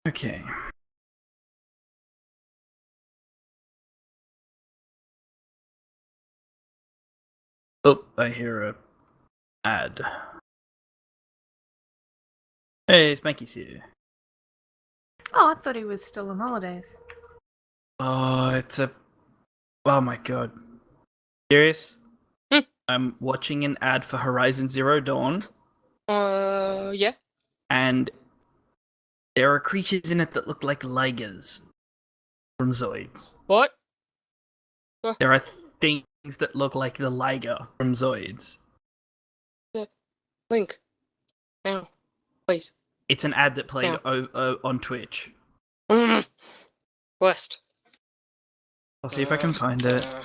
Okay. Oh, I hear a ad. Hey, Spanky's here. Oh, I thought he was still on holidays. Oh, it's a. Oh my god. Serious? Hmm. I'm watching an ad for Horizon Zero Dawn, Yeah. and there are creatures in it that look like Ligers from Zoids. What? There are things that look like the Liger from Zoids. Link. Now. Please. It's an ad that played Yeah. on Twitch. West. I'll see if I can find it. Nah,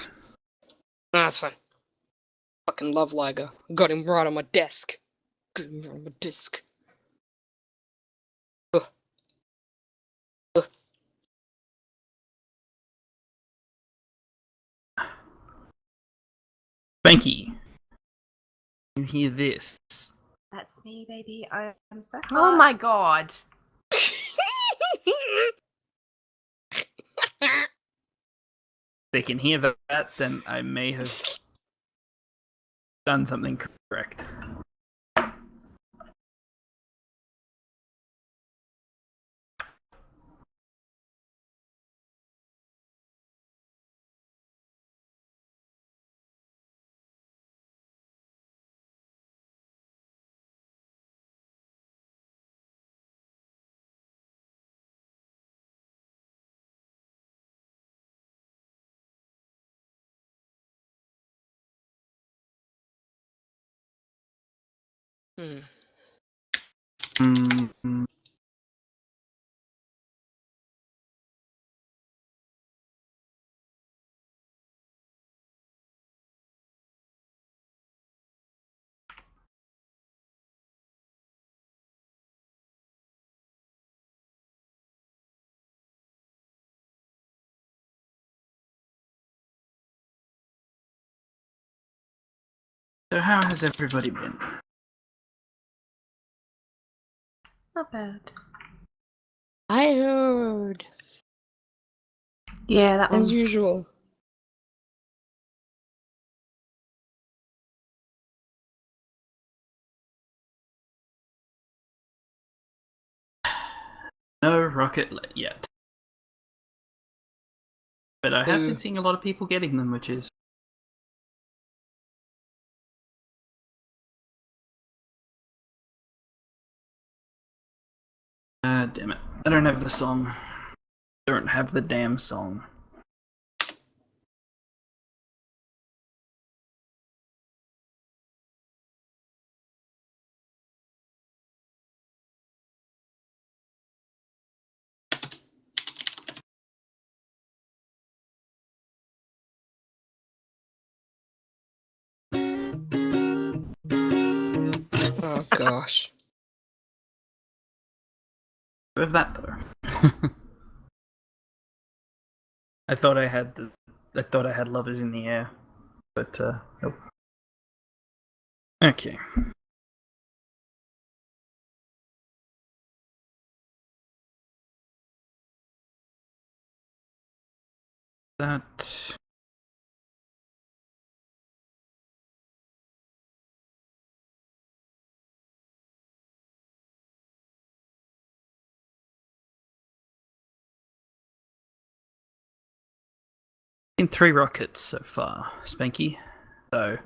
that's fine. Fucking love Liger. Got him right on my desk. Got him right on my desk. Ugh. Ugh. Spanky, you hear this? That's me, baby. I'm so hot. Oh my god. If they can hear that, then I may have done something correct. Mm, So how has everybody been? Not bad. I heard. Yeah, that As one. usual. No rocket yet. But I have Boo. been seeing a lot of people getting them, which is... damn it. I don't have the song. Don't have the damn song. Oh gosh. I have that though. I thought I had Lovers in the Air, but nope. Okay. That... In 3 rockets so far, Spanky. So...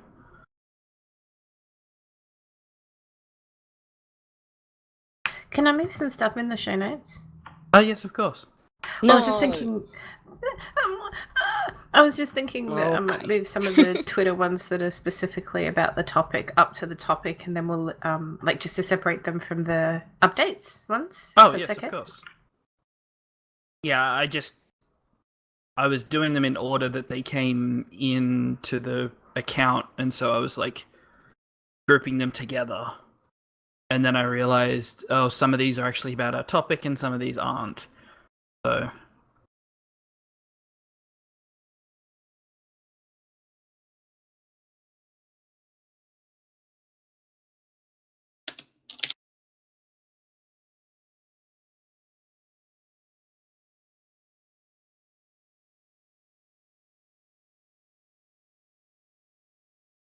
Can I move some stuff in the show notes? Oh yes, of course. No. I was just thinking. I was just thinking that I might move some of the Twitter ones that are specifically about the topic up to the topic, and then we'll like just to separate them from the updates ones. Oh yes, okay. Of course. Yeah, I was doing them in order that they came into the account, and so I was like grouping them together. And then I realized, oh, some of these are actually about our topic and some of these aren't. So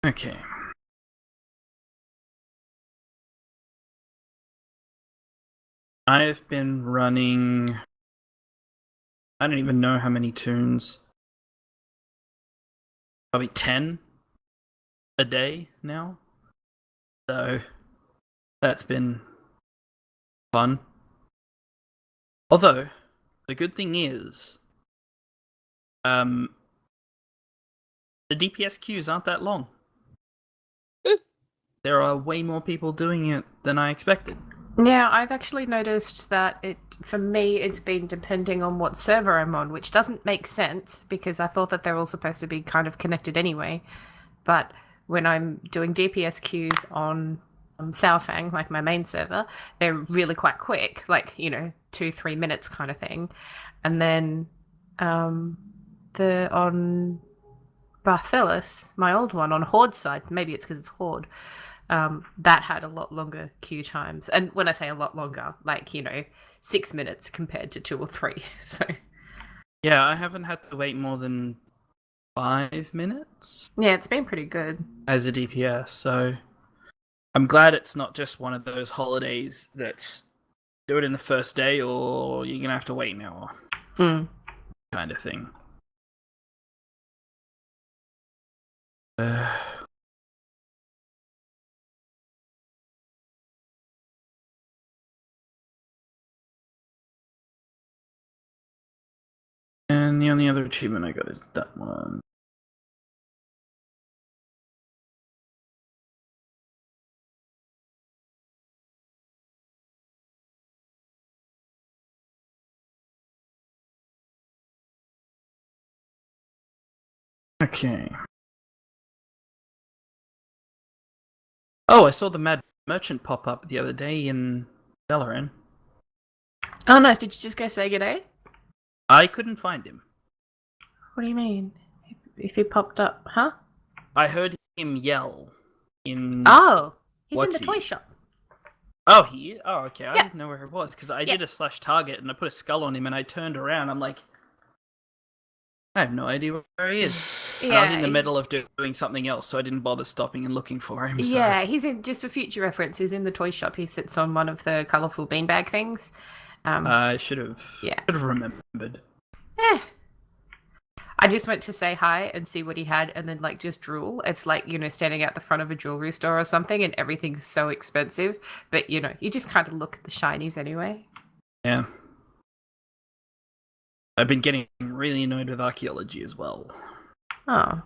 Okay. I've been running... I don't even know how many tunes. Probably 10 a day now. So that's been fun. Although, the good thing is, the DPS queues aren't that long. There are way more people doing it than I expected. Yeah, I've actually noticed that for me, it's been depending on what server I'm on, which doesn't make sense because I thought that they're all supposed to be kind of connected anyway. But when I'm doing DPS queues on Saofang, like my main server, they're really quite quick, like, 2-3 minutes kind of thing. And then on Barthelis, my old one, on Horde side, maybe it's because it's Horde, that had a lot longer queue times. And when I say a lot longer, like, 6 minutes compared to 2 or 3. So yeah, I haven't had to wait more than 5 minutes. Yeah, it's been pretty good. As a DPS, so I'm glad it's not just one of those holidays that's do it in the first day or you're going to have to wait an hour. Kind of thing. And the only other achievement I got is that one. Okay. Oh, I saw the Mad Merchant pop up the other day in Dalaran. Oh, nice. Did you just go say g'day? I couldn't find him. What do you mean? If he popped up, huh? I heard him yell in... Oh, he's What's in the toy he? shop. Oh, he is? Oh, okay. I Yeah. didn't know where he was, because I Yeah. did a /target and I put a skull on him and I turned around. I'm like, I have no idea where he is. And I was in the middle of doing something else, so I didn't bother stopping and looking for him. So. Yeah, he's in, just for future reference, he's in the toy shop. He sits on one of the colourful beanbag things. I should have Yeah. remembered. Eh. I just went to say hi and see what he had and then, like, just drool. It's like, standing out the front of a jewelry store or something and everything's so expensive. But, you just kind of look at the shinies anyway. Yeah. I've been getting really annoyed with archaeology as well. Oh.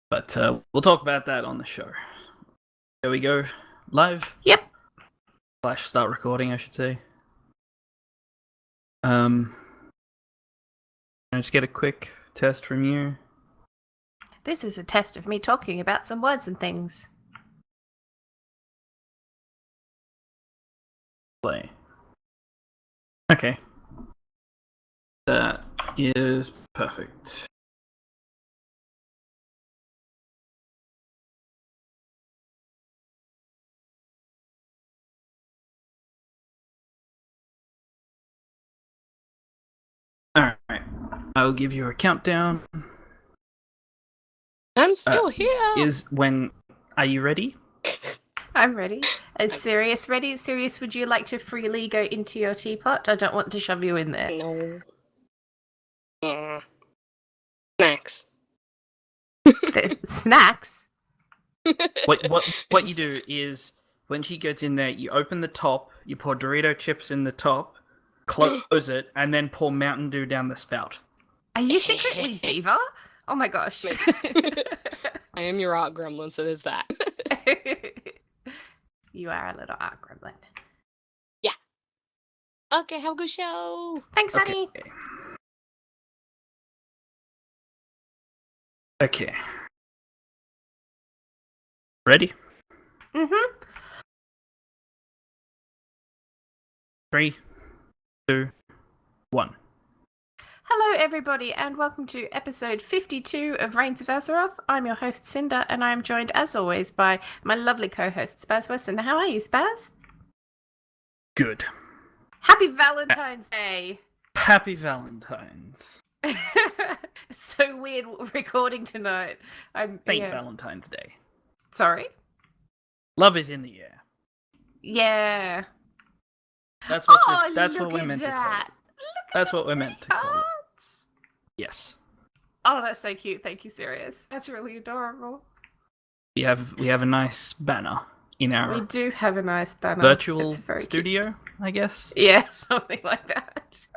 But we'll talk about that on the show. There we go. Live? Yep. / start recording, I should say. Can I just get a quick test from you? This is a test of me talking about some words and things. Play. Okay. That is perfect. Alright. I'll give you a countdown. I'm still here. Are you ready? I'm ready. Is Sirius ready? Sirius, would you like to freely go into your teapot? I don't want to shove you in there. No. Snacks. Snacks? What you do is when she gets in there, you open the top, you pour Dorito chips in the top, close it, and then pour Mountain Dew down the spout. Are you secretly Diva? Oh my gosh. I am your art gremlin, so there's that. You are a little art gremlin. Yeah. Okay, have a good show. Thanks, honey. Okay. Ready? Mm-hmm. 3, 2, 1. Hello, everybody, and welcome to episode 52 of Reins of Azeroth. I'm your host, Cinder, and I'm joined, as always, by my lovely co-host, Spaz Weston. How are you, Spaz? Good. Happy Valentine's Day! Happy Valentine's. It's so weird recording tonight. Saint yeah. Valentine's Day. Sorry? Love is in the air. Yeah. That's what Oh, that's look what we're at meant to call that. it. Look at That's the what we're meant to call it. hearts. Yes. Oh, that's so cute. Thank you, Sirius. That's really adorable. We have a nice banner in We our do have a nice banner. virtual It's very studio, cute. I guess. Yeah, something like that.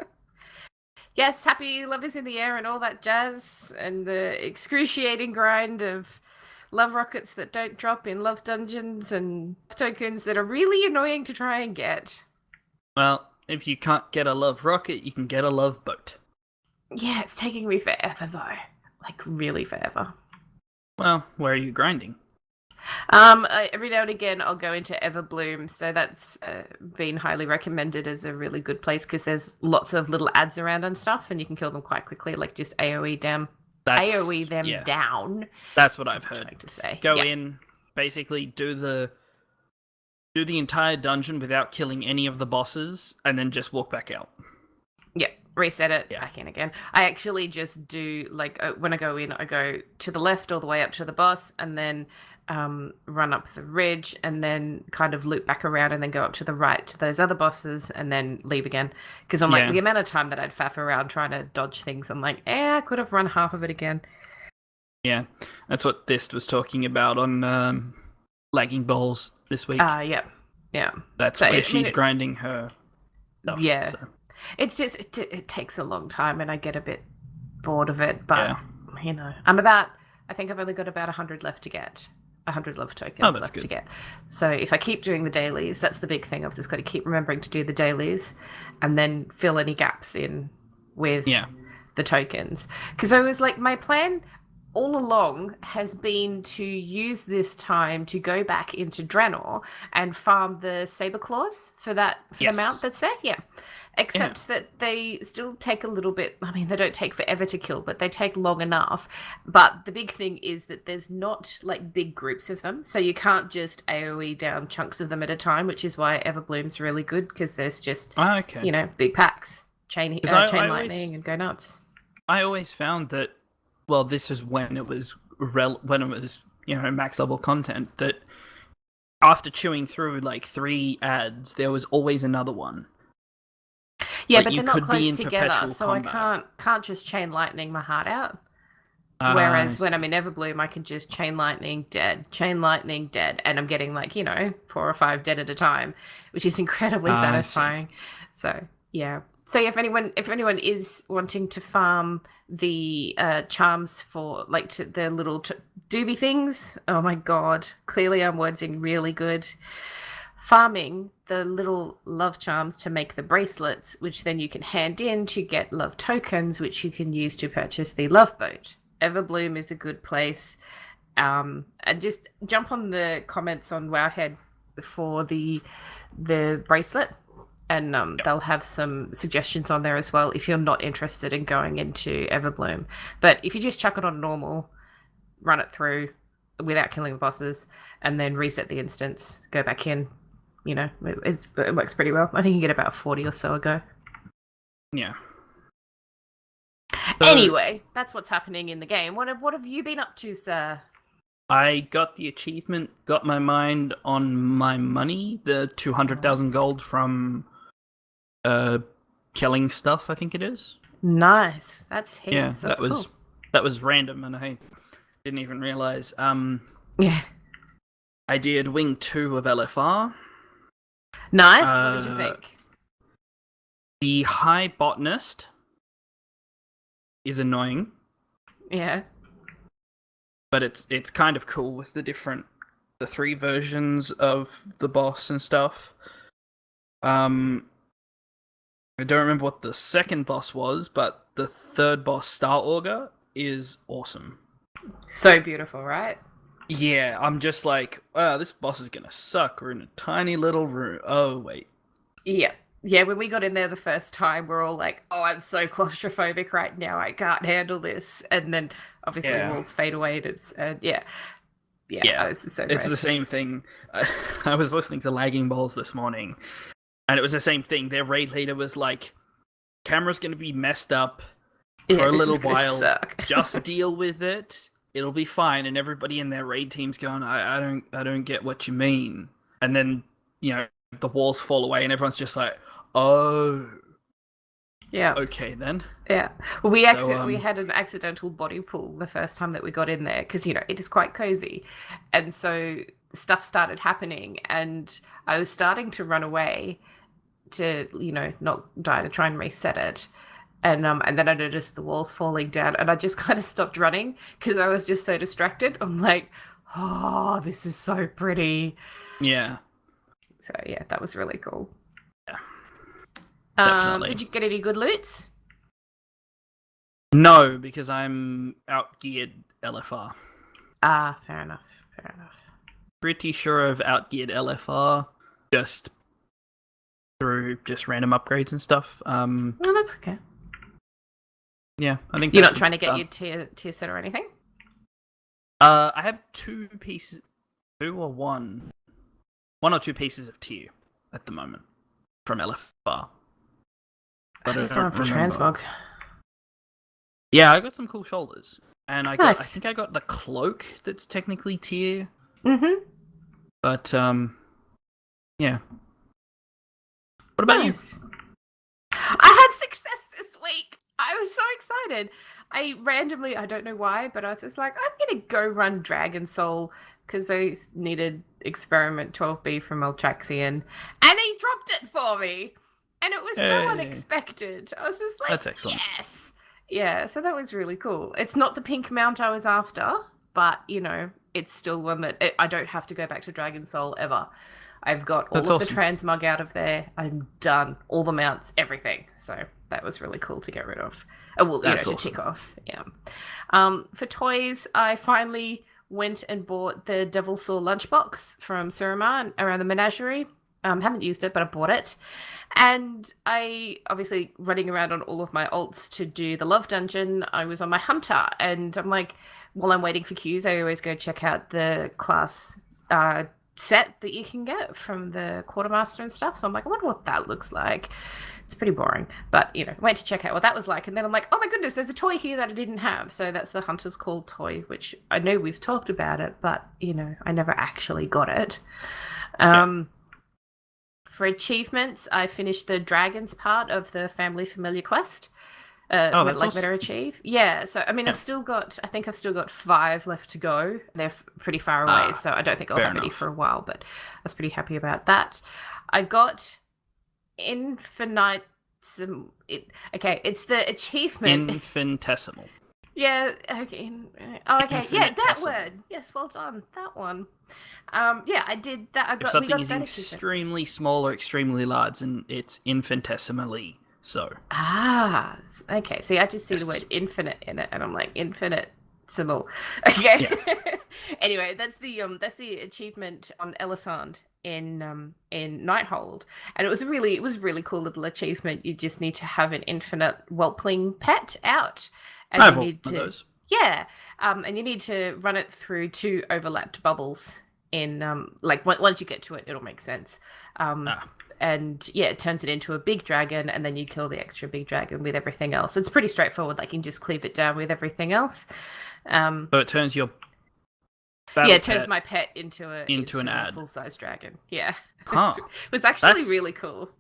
Yes, happy love is in the air and all that jazz, and the excruciating grind of love rockets that don't drop in love dungeons and tokens that are really annoying to try and get. Well, if you can't get a love rocket, you can get a love boat. Yeah, it's taking me forever though. Like really forever. Well, where are you grinding? Every now and again I'll go into Everbloom, so that's been highly recommended as a really good place because there's lots of little ads around and stuff, and you can kill them quite quickly, like just AOE them Yeah, down. that's what That's I've I'm heard. trying to say. Go Yeah. in, basically do the entire dungeon without killing any of the bosses, and then just walk back out. Yeah, reset it, Yeah. back in again. I actually just do, like, when I go in, I go to the left all the way up to the boss, and then run up the ridge, and then kind of loop back around, and then go up to the right to those other bosses, and then leave again. Because I'm like, Yeah. the amount of time that I'd faff around trying to dodge things, I'm like, I could have run half of it again. Yeah, that's what Thist was talking about on Lagging Balls this week. Yeah. That's so where she's grinding her stuff. Yeah. So. It's just, it takes a long time, and I get a bit bored of it, but, Yeah. you know, I think I've only got about 100 left to get. 100 love tokens left to get. So if I keep doing the dailies, that's the big thing. I've just got to keep remembering to do the dailies and then fill any gaps in with the tokens. Because I was like, my plan all along has been to use this time to go back into Draenor and farm the saber claws for the mount that's there. Yeah. Except that they still take a little bit. I mean, they don't take forever to kill, but they take long enough. But the big thing is that there's not like big groups of them, so you can't just AoE down chunks of them at a time, which is why Everbloom's really good, because there's just big packs, chain lightning, and go nuts. I always found that, well, this was when it was max level content, that after chewing through like 3 ads, there was always another one. Yeah, but they're not close together, so combat. I can't just chain lightning my heart out. Whereas when I'm in Everbloom, I can just chain lightning, dead, and I'm getting 4 or 5 dead at a time, which is incredibly satisfying. So yeah. So if anyone is wanting to farm the charms for the little doobie things, oh my god, clearly I'm wording really good. Farming the little love charms to make the bracelets, which then you can hand in to get love tokens, which you can use to purchase the love boat. Everbloom is a good place. And just jump on the comments on Wowhead for the bracelet, and they'll have some suggestions on there as well if you're not interested in going into Everbloom. But if you just chuck it on normal, run it through without killing the bosses, and then reset the instance, go back in, it works pretty well. I think you get about 40 or so a go. Yeah. Anyway, that's what's happening in the game. What have you been up to, sir? I got the achievement, got my mind on my money, the 200,000 gold from killing stuff, I think it is. Nice. That's heaps. Yeah, that's cool. That was random, and I didn't even realize. Yeah. I did Wing 2 of LFR. Nice. What did you think? The High Botanist is annoying. Yeah. But it's kind of cool with the 3 versions of the boss and stuff. I don't remember what the second boss was, but the third boss, Star Augur, is awesome. So beautiful, right? Yeah, I'm just like, wow, this boss is gonna suck. We're in a tiny little room. Oh, wait. Yeah. Yeah, when we got in there the first time, we're all like, oh, I'm so claustrophobic right now. I can't handle this. And then, obviously, walls fade away. And it's, yeah. It's the same thing. I was listening to Lagging Balls this morning, and it was the same thing. Their raid leader was like, camera's going to be messed up. for a this little is gonna while. suck. Just deal with it. It'll be fine. And everybody in their raid team's going, I don't get what you mean. And then, the walls fall away and everyone's just like, oh, Yeah. okay then. Yeah. Well, we So, had an accidental body pull the first time that we got in there because it is quite cozy, and so stuff started happening, and I was starting to run away to not die, to try and reset it. And then I noticed the walls falling down, and I just kind of stopped running because I was just so distracted. I'm like, oh, this is so pretty. Yeah. So yeah, that was really cool. Yeah. Definitely. Did you get any good loots? No, because I'm outgeared LFR. Ah, fair enough. Fair enough. Pretty sure I've outgeared LFR just through just random upgrades and stuff. No, that's okay. Yeah, I think You're not trying to get your tier set or anything? I have 2 pieces, 2 or 1 or 2 pieces of tier at the moment from LFR. But I don't for transmog. Yeah, I got some cool shoulders, and I Nice. think I got the cloak that's technically tier. Mm-hmm. But yeah. What about you? I had success this week. I was so excited. I don't know why, but I was just like, I'm gonna go run Dragon Soul because I needed Experiment 12B from Eltraxian, and he dropped it for me, and it was so unexpected. I was just like, that's excellent. Yes. Yeah, so that was really cool. It's not the pink mount I was after, but it's still one that I don't have to go back to Dragon Soul ever. I've got all of the transmog out of there. I'm done. All the mounts, everything. So that was really cool to get rid of. To tick off. Yeah. For toys, I finally went and bought the Devil Saw lunchbox from Suramar around the menagerie. Haven't used it, but I bought it. And I, obviously, running around on all of my alts to do the love dungeon, I was on my hunter. And I'm like, while I'm waiting for queues, I always go check out the class set that you can get from the quartermaster and stuff. So I'm like, I wonder what that looks like. It's pretty boring, but went to check out what that was like, and then I'm like, oh my goodness, there's a toy here that I didn't have. So that's the Hunter's Call toy, which I know we've talked about it, but I never actually got it. For achievements, I finished the dragons part of the Family Familiar quest. That's awesome. Better achieve. Yeah, so I mean, I think I've still got 5 left to go. They're pretty far away, so I don't think I'll have any for a while, but I was pretty happy about that. I got Infinite. It's the achievement. Infinitesimal. Yeah. Okay. Oh, okay. Yeah, that word. Yes, well done. That one. Yeah, I did that. If something is extremely small or extremely large, and it's infinitesimally so. Ah, okay. See, I just see the word infinite in it, and I'm like, infinite symbol. Okay. Yeah. Anyway, that's the achievement on Elisand in Nighthold, and it was really cool little achievement. You just need to have an infinite whelpling pet out, and you need to those. Yeah, and you need to run it through 2 overlapped bubbles. In once you get to it, it'll make sense. And yeah, it turns it into a big dragon, and then you kill the extra big dragon with everything else. It's pretty straightforward. Like, you can just cleave it down with everything else. So it turns your it turns my pet into a full-size dragon. Yeah, it was actually really cool.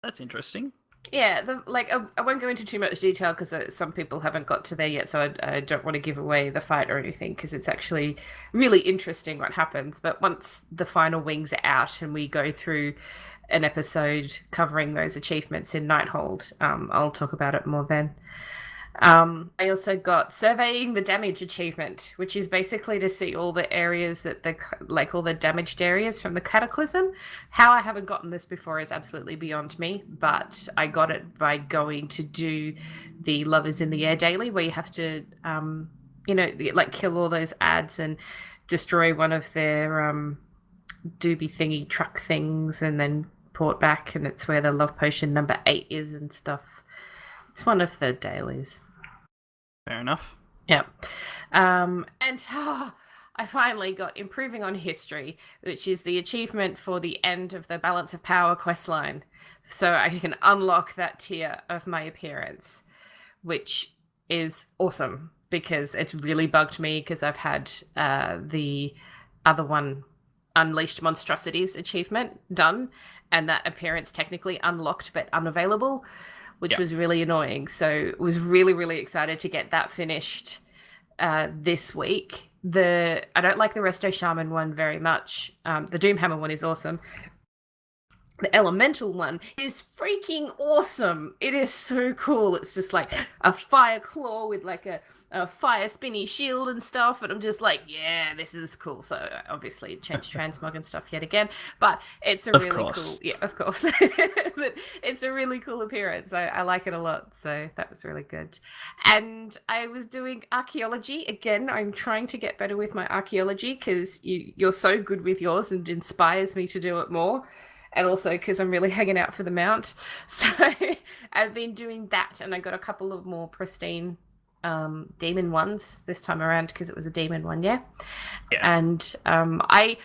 That's interesting. Yeah, I won't go into too much detail because some people haven't got to there yet, so I don't want to give away the fight or anything because it's actually really interesting what happens. But once the final wings are out and we go through an episode covering those achievements in Nighthold, I'll talk about it more then. I also got Surveying the Damage achievement, which is basically to see all the areas that all the damaged areas from the Cataclysm. How I haven't gotten this before is absolutely beyond me, but I got it by going to do the Lovers in the Air daily, where you have to, kill all those ads and destroy one of their doobie thingy truck things and then port back, and it's where the love potion number 8 is and stuff. It's one of the dailies. Fair enough. Yeah. And I finally got Improving on History, which is the achievement for the end of the Balance of Power questline. So I can unlock that tier of my appearance, which is awesome because it's really bugged me because I've had the other one, Unleashed Monstrosities achievement done, and that appearance technically unlocked but unavailable, which was really annoying. So was really, really excited to get that finished this week. I don't like the Resto Shaman one very much. The Doomhammer one is awesome. The Elemental one is freaking awesome. It is so cool. It's just like a fire claw with like a fire spinny shield and stuff, and I'm just like, yeah, this is cool. So obviously it changed transmog and stuff yet again, but it's a really cool, yeah, of course. It's a really cool appearance. I like it a lot, so that was really good. And I was doing archaeology again. I'm trying to get better with my archaeology because you're so good with yours and inspires me to do it more. And also because I'm really hanging out for the mount. So I've been doing that, and I got a couple of more pristine demon ones this time around because it was a demon one, yeah. And I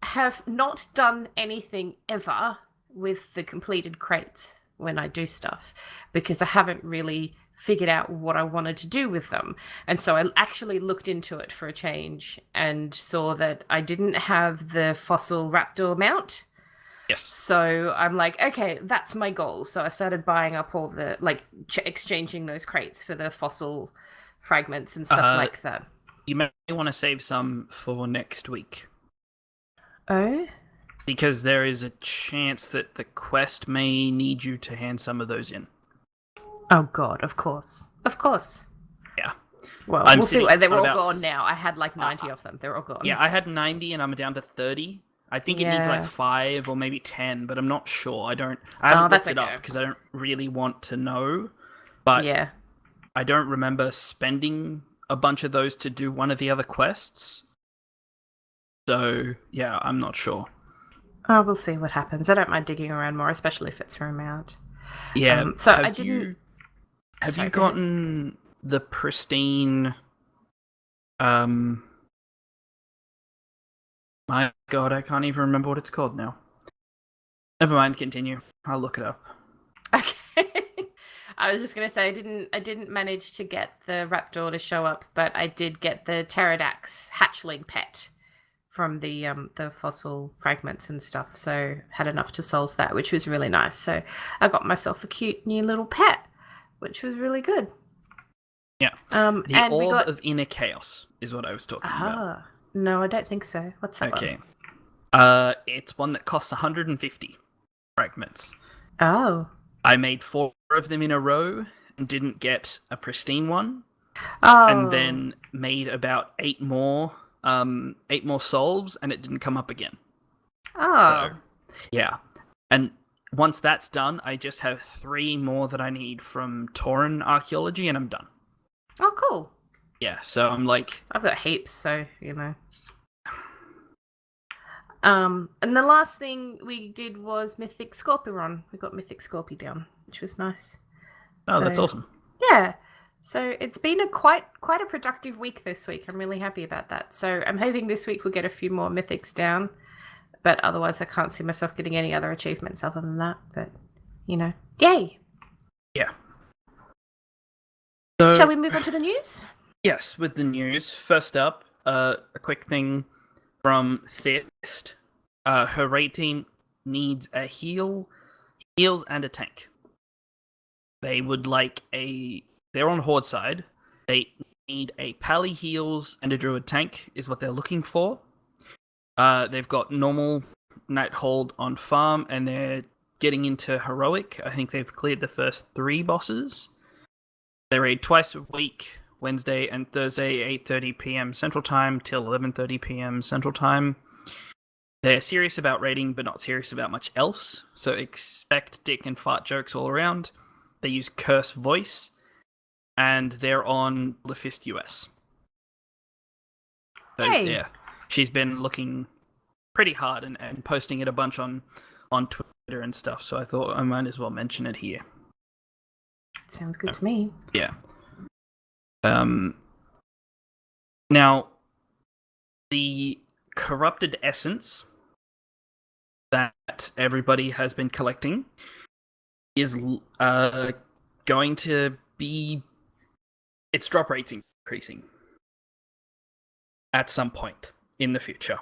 have not done anything ever with the completed crates when I do stuff because I haven't really figured out what I wanted to do with them. And so I actually looked into it for a change and saw that I didn't have the fossil raptor mount. Yes. So I'm like, okay, that's my goal. So I started buying up all the, like, exchanging those crates for the fossil fragments and stuff like that. You may want to save some for next week. Oh? Because there is a chance that the quest may need you to hand some of those in. Oh, God, of course. Of course. Yeah. Well, we'll see. They're all gone now. I had like 90 of them. They're all gone. Yeah, I had 90 and I'm down to 30. I think it needs like 5 or maybe 10, but I'm not sure. I haven't looked it up because I don't really want to know. But yeah, I don't remember spending a bunch of those to do one of the other quests. So, yeah, I'm not sure. Oh, we'll see what happens. I don't mind digging around more, especially if it's from out. Yeah. So I didn't. Have you gotten the pristine? My God, I can't even remember what it's called now. Never mind. Continue. I'll look it up. Okay. I was just gonna say I didn't manage to get the raptor to show up, but I did get the pterodax hatchling pet from the fossil fragments and stuff. So had enough to solve that, which was really nice. So I got myself a cute new little pet, which was really good. Yeah. And Orb of Inner Chaos is what I was talking about. No, I don't think so. What's that one? Okay. It's one that costs 150 fragments. Oh. I made 4 of them in a row and didn't get a pristine one. Oh. And then made about 8 more solves, and it didn't come up again. Oh. So, yeah. And once that's done, I just have 3 more that I need from Tauren Archaeology, and I'm done. Oh, cool. Yeah, so I'm like... I've got heaps, so, you know. And the last thing we did was Mythic Scorpion. We got Mythic Scorpion down, which was nice. Oh, that's awesome. Yeah. So it's been quite a productive week this week. I'm really happy about that. So I'm hoping this week we'll get a few more mythics down. But otherwise I can't see myself getting any other achievements other than that. But, you know, yay. Yeah. So, shall we move on to the news? Yes, with the news. First up, a quick thing from Thist. Her raid team needs a heals and a tank. They would like they're on Horde side. They need a Pally heals and a Druid tank is what they're looking for. They've got normal Nighthold on farm, and they're getting into Heroic. I think they've cleared the first 3 bosses. They raid twice a week, Wednesday and Thursday, 8:30 p.m. Central Time till 11:30 p.m. Central Time. They're serious about raiding, but not serious about much else. So expect dick and fart jokes all around. They use Curse Voice, and they're on the Fist US. So, yeah, she's been looking pretty hard and posting it a bunch on Twitter and stuff. So I thought I might as well mention it here. Sounds good to me. Yeah. Now, the corrupted essence that everybody has been collecting is going to be its drop rate's increasing at some point in the future.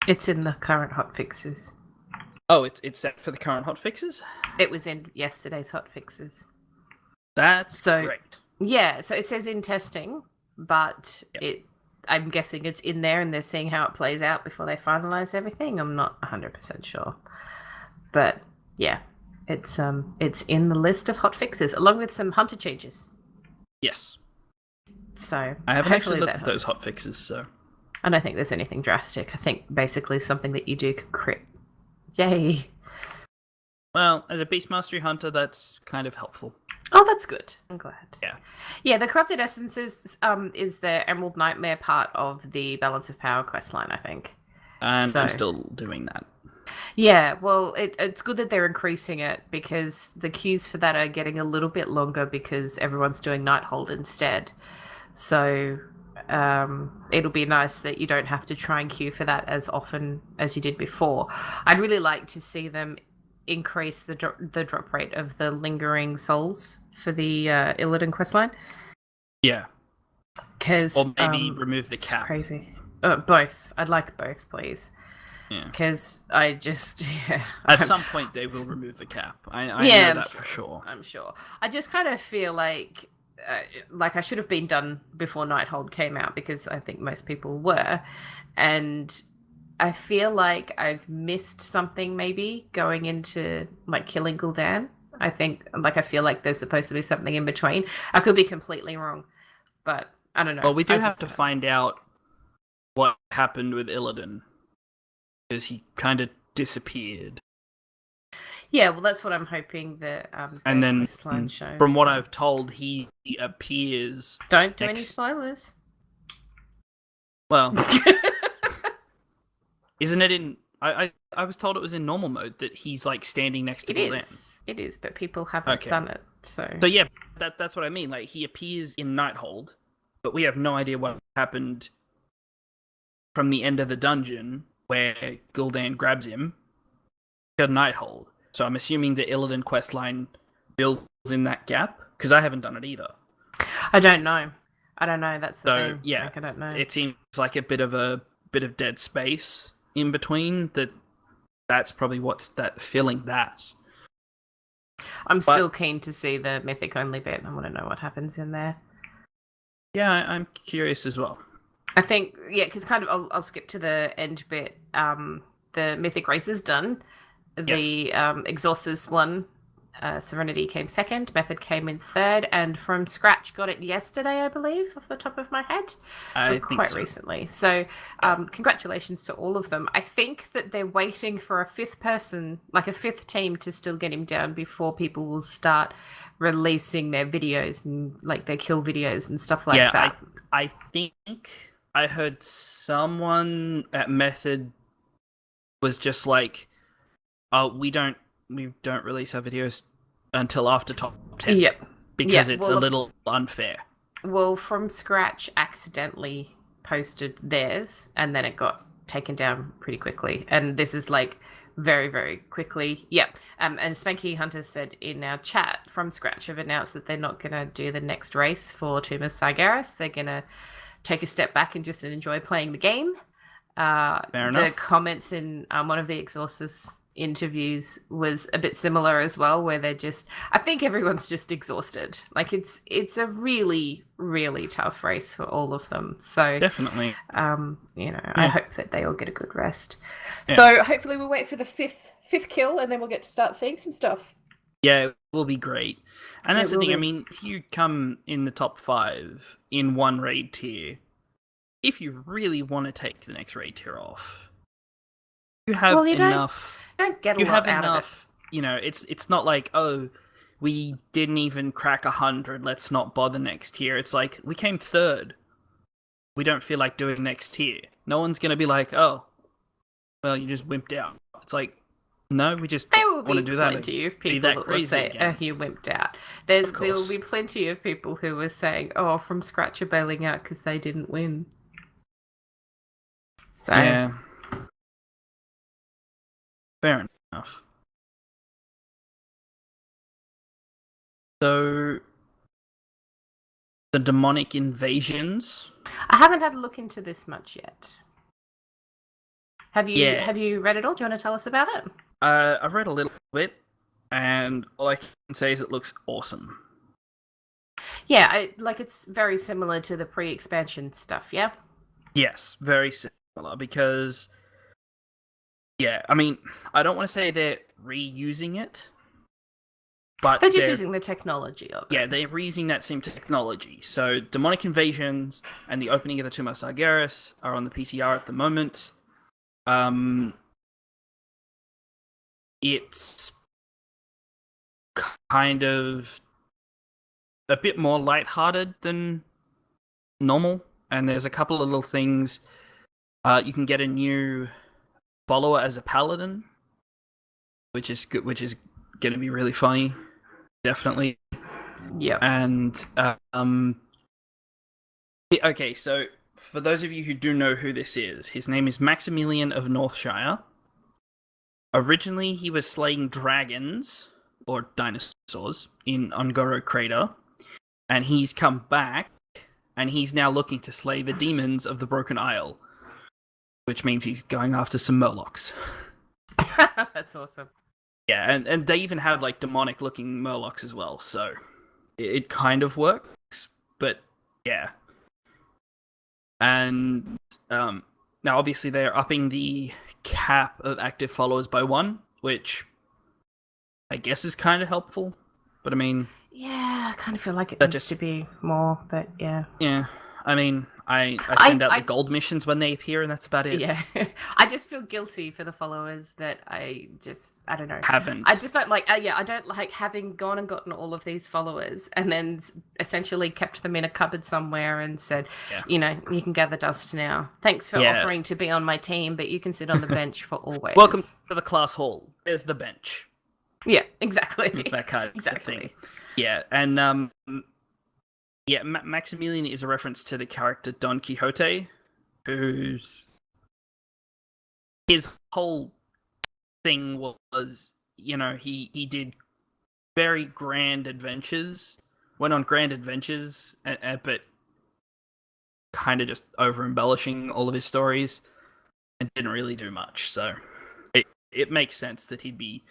It's in the current hotfixes. Oh, it's set for the current hotfixes? It was in yesterday's hotfixes. That's So, great. Yeah, so it says in testing, but I'm guessing it's in there and they're seeing how it plays out before they finalize everything. I'm not 100% sure. But yeah, it's in the list of hotfixes along with some hunter changes. Yes. So I haven't actually looked that at those hotfixes, so I don't think there's anything drastic. I think basically something that you do can crit. Yay. well, as a Beast Mastery Hunter, that's kind of helpful. Oh, that's good. I'm glad. Yeah. Yeah, the Corrupted Essences is the Emerald Nightmare part of the Balance of Power questline, I think. And So- I'm still doing that. Yeah, well, it's good that they're increasing it because the queues for that are getting a little bit longer because everyone's doing Nighthold instead. So it'll be nice that you don't have to try and queue for that as often as you did before. I'd really like to see them increase the drop rate of the Lingering Souls for the Illidan questline. Yeah. Because Or maybe remove the it's cap. crazy. Both. I'd like both, please. Yeah. Because I just At some point, they will remove the cap. I know I'm that for sure. I'm sure. I just kind of feel like I should have been done before Nighthold came out because I think most people were, and I feel like I've missed something maybe going into like killing Gul'dan. I feel like there's supposed to be something in between. I could be completely wrong, but I don't know. Well, we do have to find out what happened with Illidan because he kind of disappeared. Yeah, well, that's what I'm hoping the And then, questline shows. from what I've told, he appears. Don't do any spoilers. Well, isn't it in? I was told it was in normal mode that he's like standing next to Gul'dan. It is, but people haven't done it. So yeah, that's what I mean. Like he appears in Nighthold, but we have no idea what happened from the end of the dungeon where Gul'dan grabs him to Nighthold. So I'm assuming the Illidan questline fills in that gap because I haven't done it either. I don't know. That's the thing. Yeah, like, I don't know. It seems like a bit of dead space in between. That's probably what's filling that. I'm still keen to see the mythic only bit. I want to know what happens in there. Yeah, I'm curious as well. I think because kind of I'll skip to the end bit. The mythic race is done. The Exhaustus one, Serenity came second, Method came in third, and From Scratch got it yesterday, I believe, off the top of my head. I think quite so. recently. So congratulations to all of them. I think that they're waiting for a fifth person, like a fifth team, to still get him down before people will start releasing their videos and like their kill videos and stuff like that. I think I heard someone at Method was just like, we don't release our videos until after top 10. Yep. Because it's a little unfair. Well, From Scratch accidentally posted theirs, and then it got taken down pretty quickly. And this is like very, very quickly. Yep. And Spanky Hunter said in our chat, From Scratch have announced that they're not going to do the next race for Tomb of Sargeras. They're going to take a step back and just enjoy playing the game. Fair enough. The comments in one of the Exhaustus interviews was a bit similar as well, where I think everyone's just exhausted. Like it's a really, really tough race for all of them. So definitely, I hope that they all get a good rest. Yeah. So hopefully we'll wait for the fifth kill, and then we'll get to start seeing some stuff. Yeah, it will be great. And that's the thing. Be. I mean, if you come in the top 5 in one raid tier, if you really want to take the next raid tier off, you have enough. Don't get a lot out of it. It's not like, oh, we didn't even crack 100, let's not bother next tier. It's like, we came third. We don't feel like doing next tier. No one's going to be like, oh, well, you just wimped out. It's like, no, we just want to do that. There will be plenty of people that will say, oh, you wimped out. There will be plenty of people who were saying, oh, From Scratch are bailing out because they didn't win. So... yeah. Fair enough. So, the demonic invasions. I haven't had a look into this much yet. Have you Yeah. Have you read it all? Do you want to tell us about it? I've read a little bit, and all I can say is it looks awesome. Yeah, it's very similar to the pre-expansion stuff. Yeah. Yes, very similar because, yeah, I mean, I don't want to say they're reusing it, but They're just using the technology of it. Yeah, they're reusing that same technology. So, Demonic Invasions and the opening of the Tomb of Sargeras are on the PCR at the moment. It's kind of a bit more lighthearted than normal, and there's a couple of little things. You can get a new follower as a paladin, which is good, which is going to be really funny, definitely. Yeah. And okay, so for those of you who do know who this is, his name is Maximilian of Northshire. Originally, he was slaying dragons or dinosaurs in Ungoro Crater, and he's come back, and he's now looking to slay the demons of the Broken Isle, which means he's going after some Murlocs. That's awesome. Yeah, and they even have like demonic-looking Murlocs as well, so it kind of works, but yeah. And now, obviously, they're upping the cap of active followers by 1, which I guess is kind of helpful. But I mean, yeah, I kind of feel like it needs to be more, but yeah. Yeah, I mean, I send out the gold missions when they appear, and that's about it. Yeah, I just feel guilty for the followers that I don't know. Haven't. I just don't like. I don't like having gone and gotten all of these followers and then essentially kept them in a cupboard somewhere and said, you can gather dust now. Thanks for offering to be on my team, but you can sit on the bench for always. Welcome to the class hall. There's the bench. Yeah, exactly. That kind of thing. Yeah, and Maximilian is a reference to the character Don Quixote, whose his whole thing was, he did very grand adventures, went on grand adventures, but kind of just over-embellishing all of his stories, and didn't really do much, so it makes sense that he'd be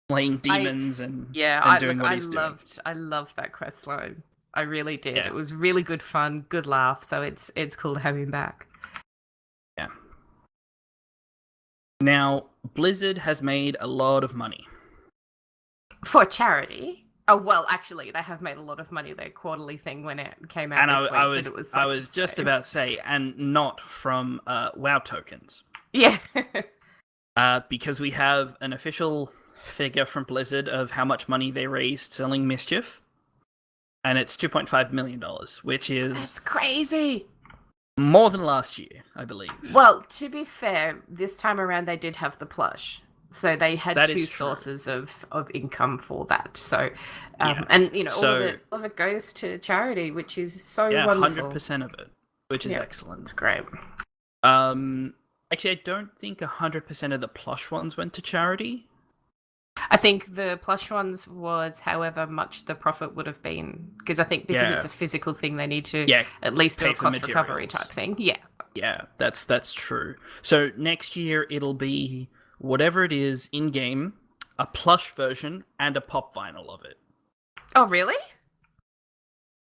slaying demons and doing what he's doing. I loved that quest line. I really did. Yeah. It was really good fun, good laugh. So it's cool to have him back. Yeah. Now, Blizzard has made a lot of money for charity. Oh well, actually, they have made a lot of money. Their quarterly thing when it came out. And this week, I was just about to say, and not from WoW tokens. Yeah. Because we have an official figure from Blizzard of how much money they raised selling Mischief. And it's $2.5 million, which is... That's crazy! More than last year, I believe. Well, to be fair, this time around they did have the plush. So they had two sources of income for that. So, and, all of it goes to charity, which is so wonderful. 100% of it, which is excellent. It's great. Actually, I don't think 100% of the plush ones went to charity. I think the plush ones was however much the profit would have been, because I think it's a physical thing, they need to at least do a cost recovery type thing. Yeah, that's true. So next year it'll be whatever it is in game, a plush version and a pop vinyl of it. Oh really?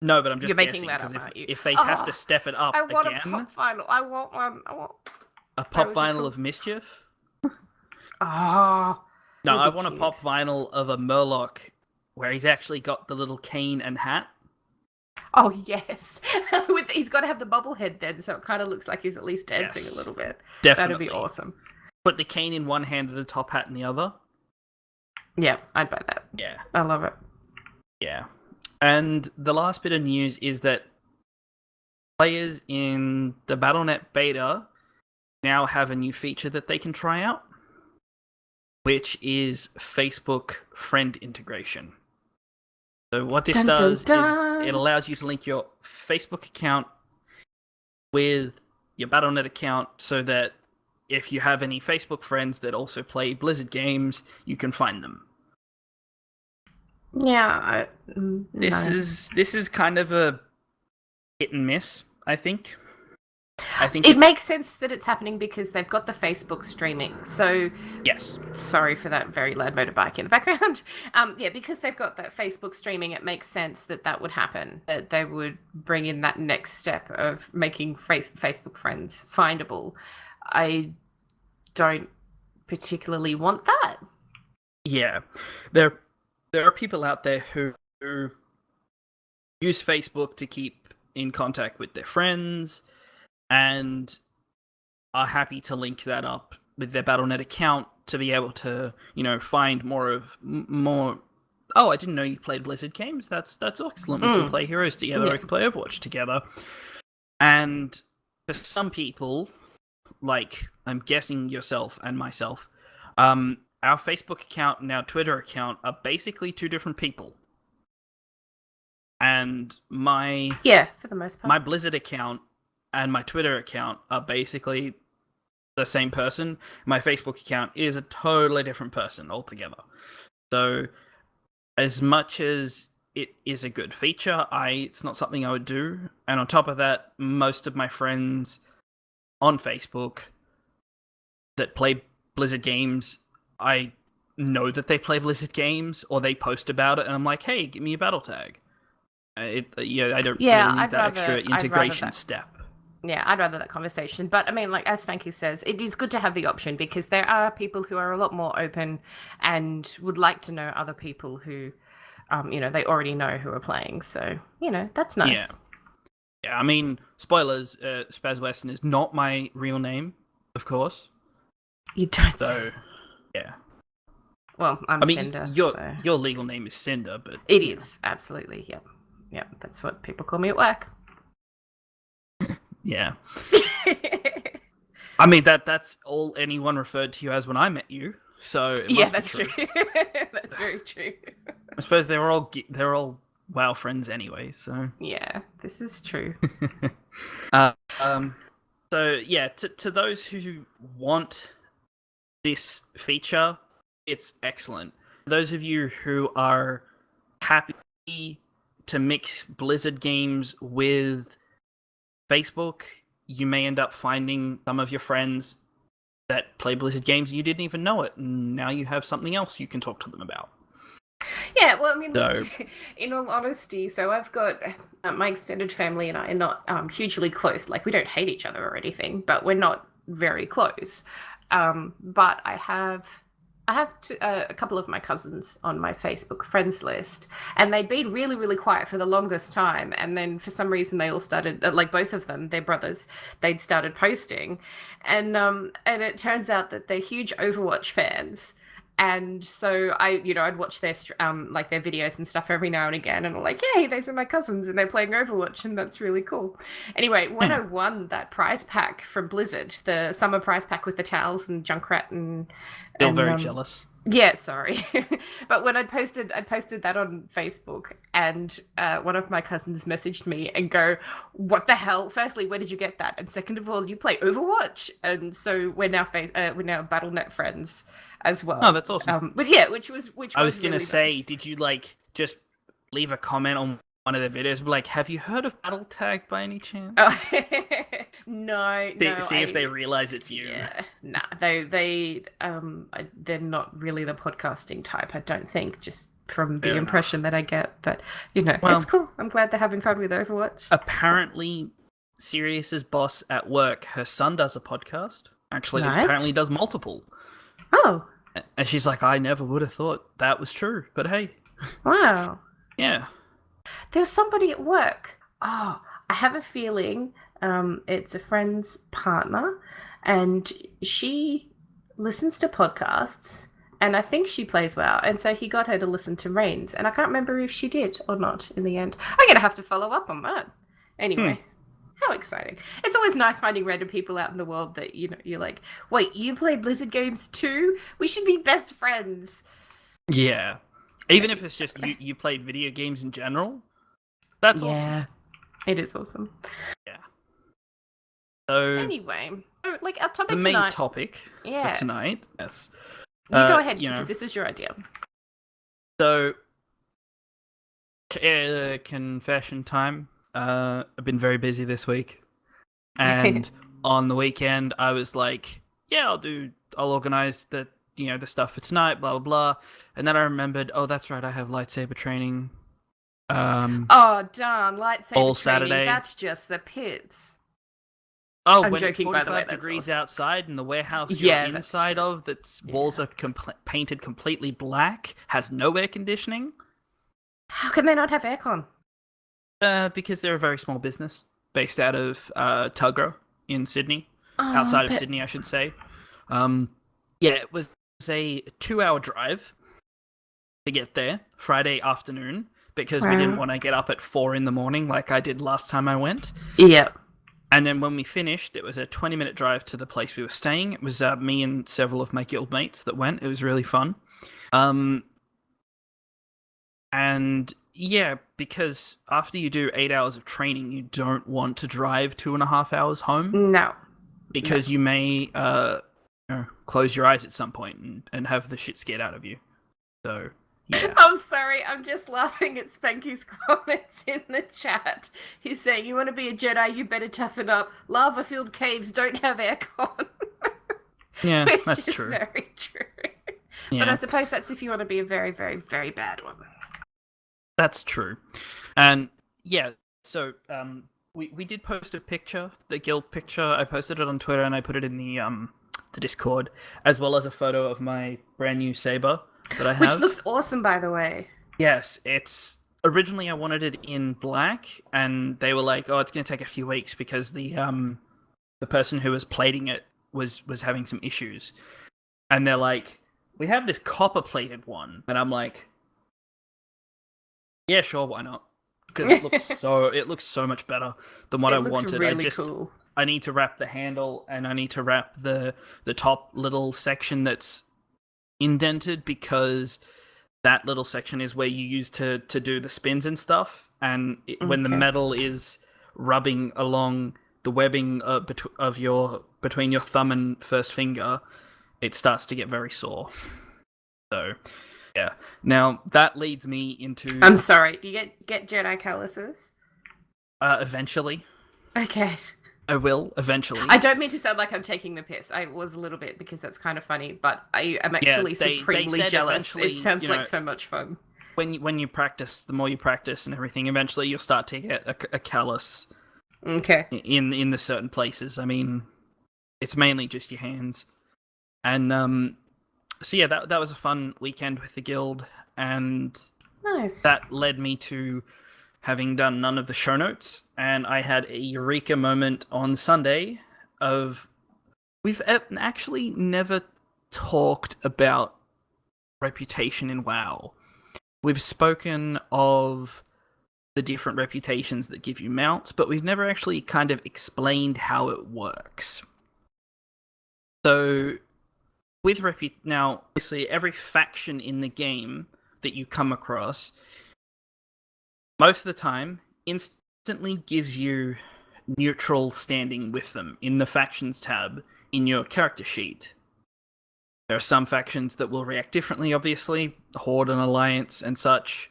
No, but I'm just guessing because if they have to step it up I want again, a pop vinyl. I want one. A pop vinyl of Mischief. No, I want a pop vinyl of a Murloc where he's actually got the little cane and hat. Oh, yes. He's got to have the bobblehead then, so it kind of looks like he's at least dancing a little bit. Definitely. That'd be awesome. Put the cane in one hand and the top hat in the other. Yeah, I'd buy that. Yeah. I love it. Yeah. And the last bit of news is that players in the Battle.net beta now have a new feature that they can try out, which is Facebook friend integration. So what this does is it allows you to link your Facebook account with your Battle.net account so that if you have any Facebook friends that also play Blizzard games, you can find them. Yeah, this is kind of a hit and miss, I think. It makes sense that it's happening because they've got the Facebook streaming. So, yes. Sorry for that very loud motorbike in the background. Yeah, because they've got that Facebook streaming, it makes sense that would happen. That they would bring in that next step of making Facebook friends findable. I don't particularly want that. Yeah, there are people out there who use Facebook to keep in contact with their friends and are happy to link that up with their Battle.net account to be able to, find more. Oh, I didn't know you played Blizzard games. That's excellent. We can play Heroes together. Yeah. We can play Overwatch together. And for some people, like I'm guessing yourself and myself, our Facebook account and our Twitter account are basically two different people. And for the most part, my Blizzard account and my Twitter account are basically the same person. My Facebook account is a totally different person altogether. So, as much as it is a good feature, it's not something I would do. And on top of that, most of my friends on Facebook that play Blizzard games, I know that they play Blizzard games, or they post about it, and I'm like, hey, give me a battle tag. I don't really need that extra integration step. Yeah, I'd rather that conversation. But I mean, like as Spanky says, it is good to have the option because there are people who are a lot more open and would like to know other people who, they already know who are playing. So, that's nice. Yeah, I mean, spoilers, Spaz Weston is not my real name, of course. You don't So, yeah. Well, I mean, Cinder. Your legal name is Cinder, but... It is, absolutely, yep. Yep, that's what people call me at work. Yeah. I mean, that's all anyone referred to you as when I met you, so that's true. That's very true. I suppose they're all WoW friends anyway, so... Yeah, this is true. So, yeah, to those who want this feature, it's excellent. Those of you who are happy to mix Blizzard games with Facebook, you may end up finding some of your friends that play Blizzard games and you didn't even know it, and now you have something else you can talk to them about. Yeah, well, I mean, in all honesty, so I've got my extended family and I are not hugely close. Like, we don't hate each other or anything, but we're not very close. But I have a couple of my cousins on my Facebook friends list, and they'd been really, really quiet for the longest time. And then for some reason, they all started, like both of them, their brothers, they'd started posting, and it turns out that they're huge Overwatch fans. And so I'd watch their like their videos and stuff every now and again, and I'm like, hey, those are my cousins, and they're playing Overwatch, and that's really cool. Anyway, when I won that prize pack from Blizzard, the summer prize pack with the towels and Junkrat and Still very jealous. Yeah, sorry. But when I posted that on Facebook, and one of my cousins messaged me and go, what the hell? Firstly, where did you get that? And second of all, you play Overwatch? And so we're now Battle.net friends as well. Oh, that's awesome. But yeah, which was I was gonna really say, nice. Did you just leave a comment on one of their videos, like, have you heard of Battle Tag by any chance? Oh, no. See if they realize it's you. Yeah, nah, they're not really the podcasting type, I don't think, just from the impression that I get. But it's cool. I'm glad they're having fun with Overwatch. Apparently, Sirius's boss at work, her son does a podcast. Actually, nice. Apparently does multiple. Oh. And she's like, I never would have thought that was true, but hey. Wow. Yeah. There's somebody at work. Oh, I have a feeling it's a friend's partner, and she listens to podcasts, and I think she plays WoW, and so he got her to listen to Reins, and I can't remember if she did or not in the end. I'm going to have to follow up on that. Anyway. How exciting. It's always nice finding random people out in the world that, you're like, wait, you play Blizzard games too? We should be best friends. Yeah. Even if it's just you play video games in general, that's awesome. Yeah, it is awesome. Yeah. So anyway, like our topic the main tonight. topic for tonight, yes. You go ahead, because this is your idea. So, confession time. I've been very busy this week, and on the weekend I was like, yeah, I'll organize the stuff for tonight, blah blah blah. And then I remembered, oh, that's right, I have lightsaber training. Oh, darn, lightsaber All training. Saturday. That's just the pits. Oh, I'm when it's joking, by the way, 45 that's degrees awesome. outside and the warehouse Yeah, you're that's inside true. of, that's walls are painted completely black, has no air conditioning. How can they not have aircon? Because they're a very small business based out of Tuggerah in Sydney, Oh, outside of but- Sydney, I should say. Yeah, it was a 2-hour drive to get there Friday afternoon because we didn't Wow. want to get up at 4 a.m. like I did last time I went. Yep. And then when we finished, it was a 20-minute drive to the place we were staying. It was me and several of my guild mates that went. It was really fun. And yeah, because after you do 8 hours of training, you don't want to drive 2.5 hours home No. because you may close your eyes at some point and have the shit scared out of you. So yeah. I'm sorry, I'm just laughing at Spanky's comments in the chat. He's saying, you want to be a Jedi, you better toughen up. Lava-filled caves don't have aircon. Yeah, Which that's is true. very true. Yeah. But I suppose that's if you want to be a very, very, very bad one. That's true. And yeah, so we did post a picture, the guild picture. I posted it on Twitter and I put it in the Discord, as well as a photo of my brand new saber that I have. Which looks awesome, by the way. Yes, it's originally I wanted it in black, and they were like, "Oh, it's going to take a few weeks because the person who was plating it was having some issues," and they're like, "We have this copper plated one," and I'm like, "Yeah, sure, why not?" Because it looks so much better than what I wanted. Really cool. I need to wrap the handle and I need to wrap the top little section that's indented, because that little section is where you use to do the spins and stuff, and when the metal is rubbing along the webbing between your thumb and first finger, it starts to get very sore. So yeah, now that leads me into I'm sorry, do you get Jedi calluses? Eventually Okay. I will eventually. I don't mean to sound like I'm taking the piss. I was a little bit, because that's kind of funny, but I am actually supremely jealous. It sounds like so much fun. When you practice, the more you practice and everything, eventually you'll start to get a callus. Okay. In the certain places. I mean, it's mainly just your hands. And so yeah, that was a fun weekend with the guild, and Nice. that led me to having done none of the show notes, and I had a eureka moment on Sunday of, we've actually never talked about reputation in WoW. We've spoken of the different reputations that give you mounts, but we've never actually kind of explained how it works. So with now, obviously, every faction in the game that you come across, most of the time, instantly gives you neutral standing with them in the factions tab in your character sheet. There are some factions that will react differently, obviously, Horde and Alliance and such,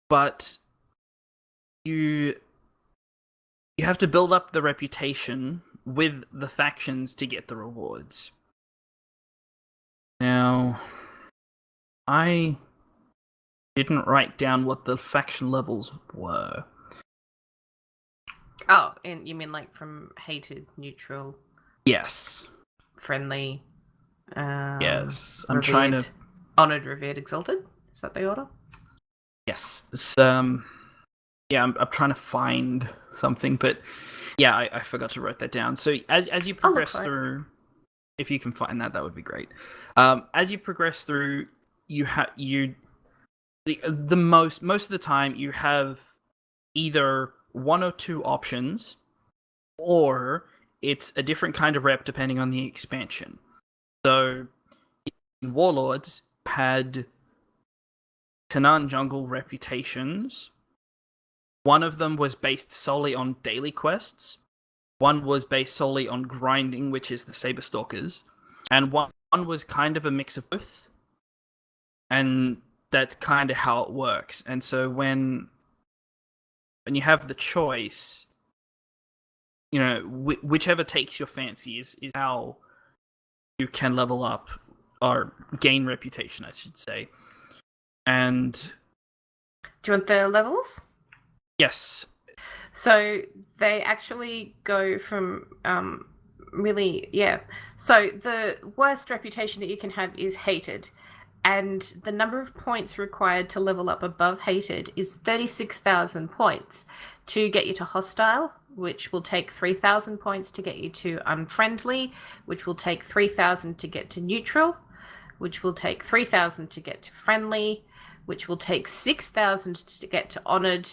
but you have to build up the reputation with the factions to get the rewards. Now, I didn't write down what the faction levels were. Oh, and you mean like from hated, neutral, Yes. friendly, Yes. I'm revered, trying to... Honoured, revered, exalted? Is that the order? Yes. Yeah, I'm trying to find something, but yeah, I forgot to write that down. So as you progress through, if you can find that would be great. As you progress through, most of the time you have either one or two options, or it's a different kind of rep depending on the expansion. So in Warlords had Tanan jungle reputations. One of them was based solely on daily quests. One was based solely on grinding, which is the Saber Stalkers. And one was kind of a mix of both. And that's kind of how it works. And so when and you have the choice, whichever takes your fancy is how you can level up or gain reputation, I should say. And Do you want the levels? yes. So they actually go from really, yeah. So the worst reputation that you can have is hated. And the number of points required to level up above hated is 36,000 points to get you to hostile, which will take 3,000 points to get you to unfriendly, which will take 3,000 to get to neutral, which will take 3,000 to get to friendly, which will take 6,000 to get to honored,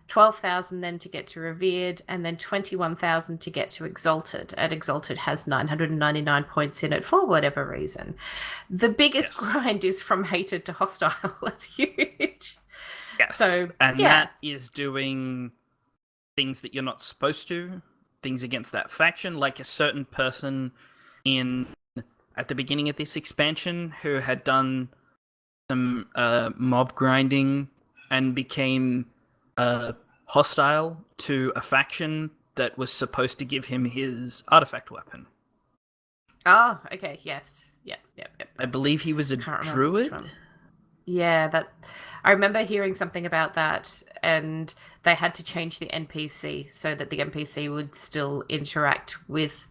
12,000 then to get to revered, and then 21,000 to get to exalted. And exalted has 999 points in it for whatever reason. The biggest grind is from hated to hostile. That's huge. Yes. So, and yeah. that is doing things that you're not supposed to, things against that faction, like a certain person at the beginning of this expansion who had done some mob grinding and became hostile to a faction that was supposed to give him his artifact weapon. Oh, okay, yes. Yep. I believe he was a druid. Yeah, I remember hearing something about that, and they had to change the NPC so that the NPC would still interact with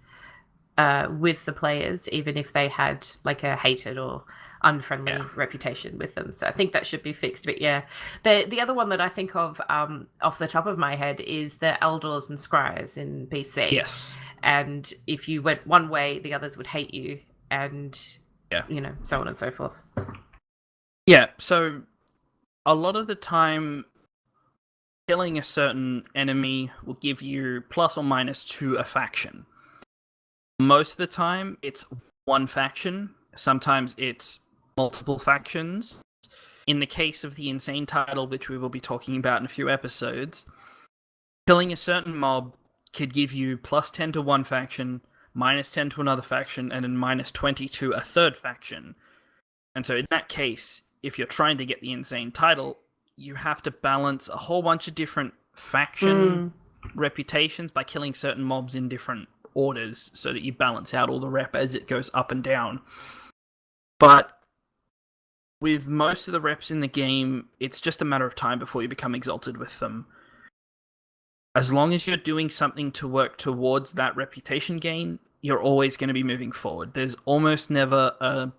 the players, even if they had like a hated or unfriendly reputation with them. So I think that should be fixed. But yeah, the other one that I think of off the top of my head is the Eldors and Scries in BC. Yes. And if you went one way, the others would hate you, and so on and so forth. Yeah, so a lot of the time, killing a certain enemy will give you plus or minus to a faction. Most of the time, it's one faction. Sometimes it's multiple factions. In the case of the Insane title, which we will be talking about in a few episodes, killing a certain mob could give you plus 10 to one faction, minus 10 to another faction, and then minus 20 to a third faction. And so in that case, if you're trying to get the Insane title, you have to balance a whole bunch of different faction reputations by killing certain mobs in different orders so that you balance out all the rep as it goes up and down. But with most of the reps in the game, it's just a matter of time before you become exalted with them. As long as you're doing something to work towards that reputation gain, you're always going to be moving forward. There's almost never a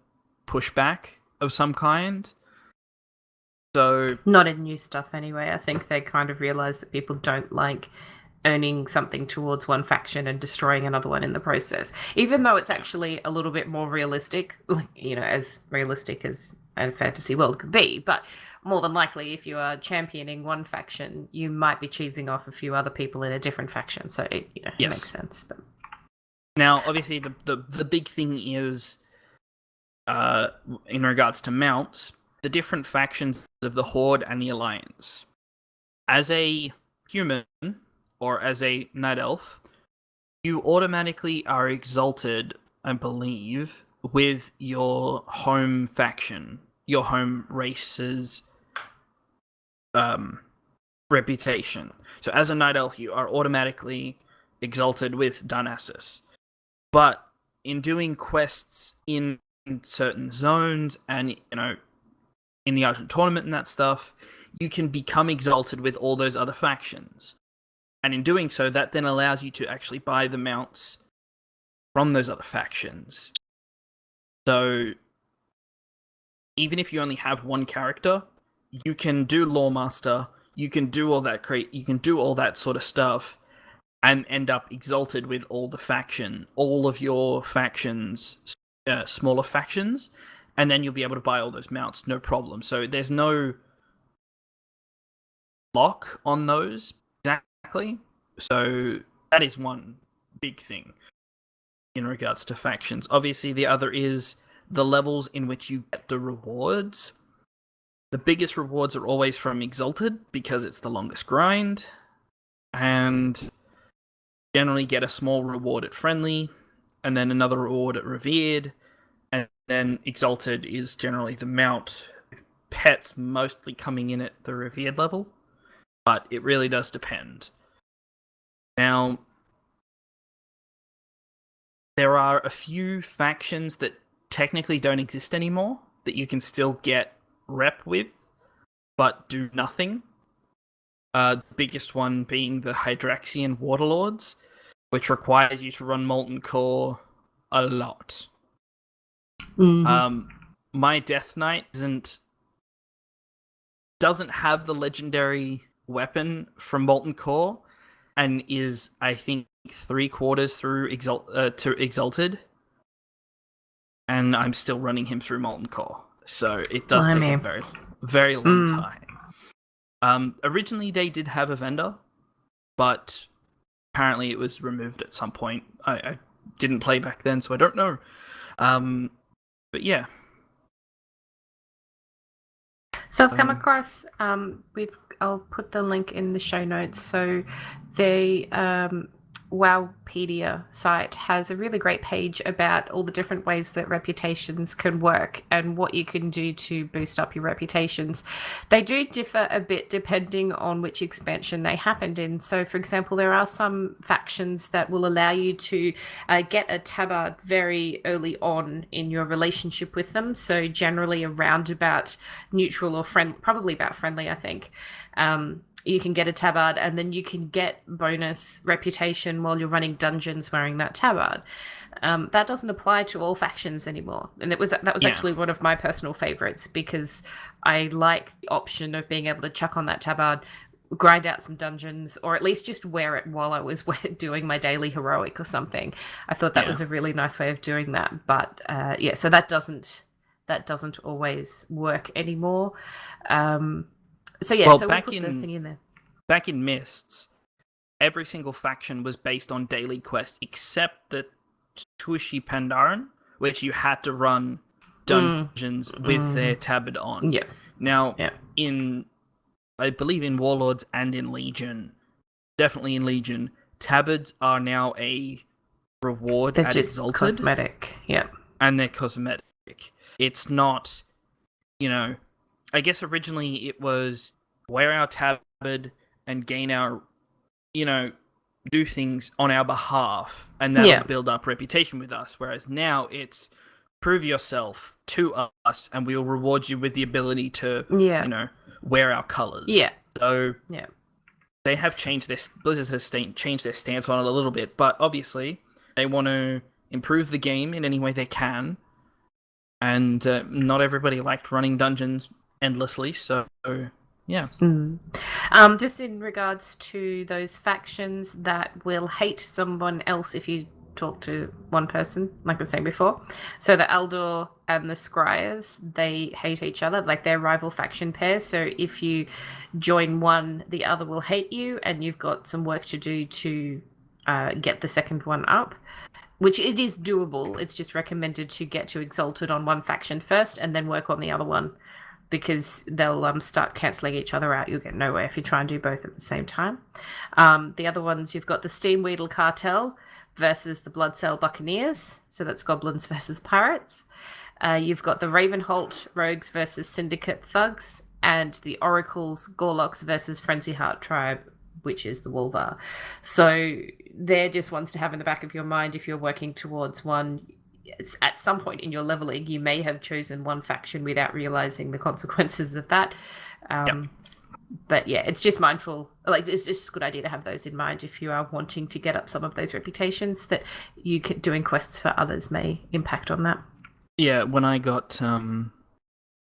pushback of some kind. So not in new stuff anyway. I think they kind of realize that people don't like earning something towards one faction and destroying another one in the process, even though it's actually a little bit more realistic, like as realistic as a fantasy world could be. But more than likely, if you are championing one faction, you might be cheesing off a few other people in a different faction, so it makes sense. But now obviously the big thing is in regards to mounts, the different factions of the Horde and the Alliance. As a human or as a Night Elf, you automatically are exalted, I believe, with your home faction, your home race's reputation. So as a Night Elf, you are automatically exalted with Darnassus. But in doing quests in certain zones and, in the Argent Tournament and that stuff, you can become exalted with all those other factions. And in doing so, that then allows you to actually buy the mounts from those other factions. So even if you only have one character, you can do Lawmaster, you can do all that sort of stuff, and end up exalted with all of your factions, smaller factions, and then you'll be able to buy all those mounts, no problem. So there's no lock on those exactly. So that is one big thing in regards to factions. Obviously, the other is the levels in which you get the rewards. The biggest rewards are always from Exalted because it's the longest grind, and generally get a small reward at Friendly, and then another reward at Revered, and then Exalted is generally the mount, with pets mostly coming in at the Revered level. but it really does depend. Now, there are a few factions that technically don't exist anymore that you can still get rep with, but do nothing. The biggest one being the Hydraxian Waterlords, which requires you to run Molten Core a lot. Mhm. My Death Knight doesn't have the legendary weapon from Molten Core, and is, I think, 3/4 through Exalted, and I'm still running him through Molten Core, so it does take a very, very long time. Originally, they did have a vendor, but apparently it was removed at some point. I didn't play back then, so I don't know. But yeah. So I've come across I'll put the link in the show notes. So the Wowpedia site has a really great page about all the different ways that reputations can work and what you can do to boost up your reputations. They do differ a bit depending on which expansion they happened in. So, for example, there are some factions that will allow you to get a tabard very early on in your relationship with them. So generally around about neutral or friendly, probably about friendly, I think. You can get a tabard, and then you can get bonus reputation while you're running dungeons wearing that tabard. That doesn't apply to all factions anymore, and that was actually one of my personal favorites, because I like the option of being able to chuck on that tabard, grind out some dungeons, or at least just wear it while I was doing my daily heroic or something. I thought that was a really nice way of doing that. But so that doesn't always work anymore. So we'll put the thing in there. Back in Mists, every single faction was based on daily quests, except the Tuishi Pandaren, which you had to run dungeons with their tabard on. Yeah. Now, I believe in Warlords and in Legion, definitely in Legion, tabards are now a reward They're at just Exalted. Cosmetic, yeah. And they're cosmetic. It's not, I guess originally it was wear our tabard and gain our, do things on our behalf, and that'll build up reputation with us. Whereas now it's prove yourself to us, and we will reward you with the ability to, wear our colors. Yeah. So they have changed this. Blizzard has changed their stance on it a little bit, but obviously they want to improve the game in any way they can. And not everybody liked running dungeons endlessly, so yeah. Just in regards to those factions that will hate someone else if you talk to one person, like I was saying before. So the Eldor and the Scryers, they hate each other, like they're rival faction pairs. So if you join one, the other will hate you, and you've got some work to do to get the second one up. Which it is doable. It's just recommended to get to Exalted on one faction first and then work on the other one, because they'll start cancelling each other out. You'll get nowhere if you try and do both at the same time. The other ones, you've got the Steamweedle Cartel versus the Bloodsail Buccaneers. So that's goblins versus pirates. You've got the Ravenholt Rogues versus Syndicate Thugs, and the Oracles Gorloks versus Frenzy Heart Tribe, which is the Wolvar. So they're just ones to have in the back of your mind if you're working towards one. At some point in your leveling, you may have chosen one faction without realizing the consequences of that. But it's just mindful. Like, it's just a good idea to have those in mind if you are wanting to get up some of those reputations, that you doing quests for others may impact on that. Yeah, when I got to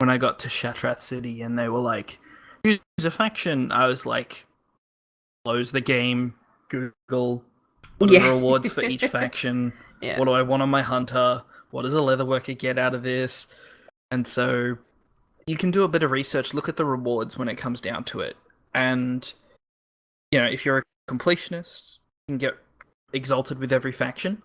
Shattrath City and they were like, choose a faction, I was like, close the game, Google, what are the rewards for each faction? What do I want on my hunter? What does a leatherworker get out of this? And so you can do a bit of research, look at the rewards when it comes down to it. And, if you're a completionist, you can get Exalted with every faction.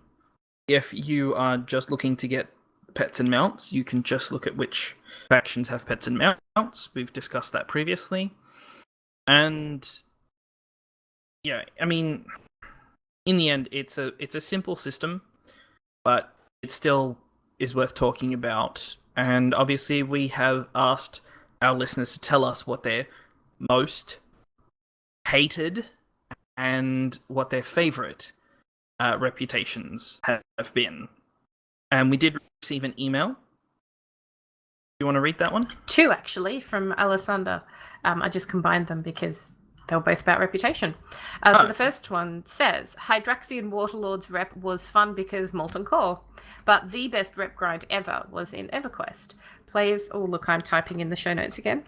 If you are just looking to get pets and mounts, you can just look at which factions have pets and mounts. We've discussed that previously. And I mean, in the end, it's a simple system, but it still is worth talking about. And obviously, we have asked our listeners to tell us what their most hated and what their favorite reputations have been. And we did receive an email. Do you want to read that one? 2, actually, from Alessandra. I just combined them because they were both about reputation. So the first one says, Hydraxian Waterlord's rep was fun because Molten Core, but the best rep grind ever was in EverQuest. Players... Oh, look, I'm typing in the show notes again.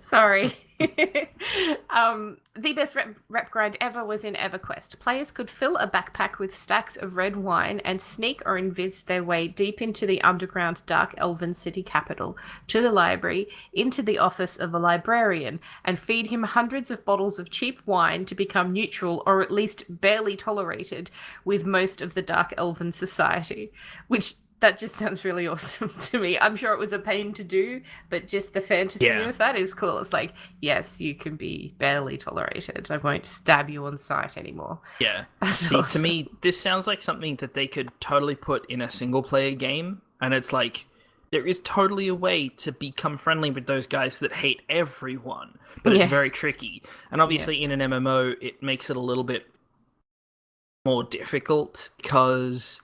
Sorry. The best rep grind ever was in EverQuest. Players could fill a backpack with stacks of red wine and sneak or invis their way deep into the underground dark elven city capital, to the library, into the office of a librarian, and feed him hundreds of bottles of cheap wine to become neutral or at least barely tolerated with most of the dark elven society, which... That just sounds really awesome to me. I'm sure it was a pain to do, but just the fantasy of that is cool. It's like, yes, you can be barely tolerated. I won't stab you on sight anymore. Yeah. That's See, awesome. to me, this sounds like something that they could totally put in a single-player game, and it's like, there is totally a way to become friendly with those guys that hate everyone, but it's very tricky. And obviously, in an MMO, it makes it a little bit more difficult, because...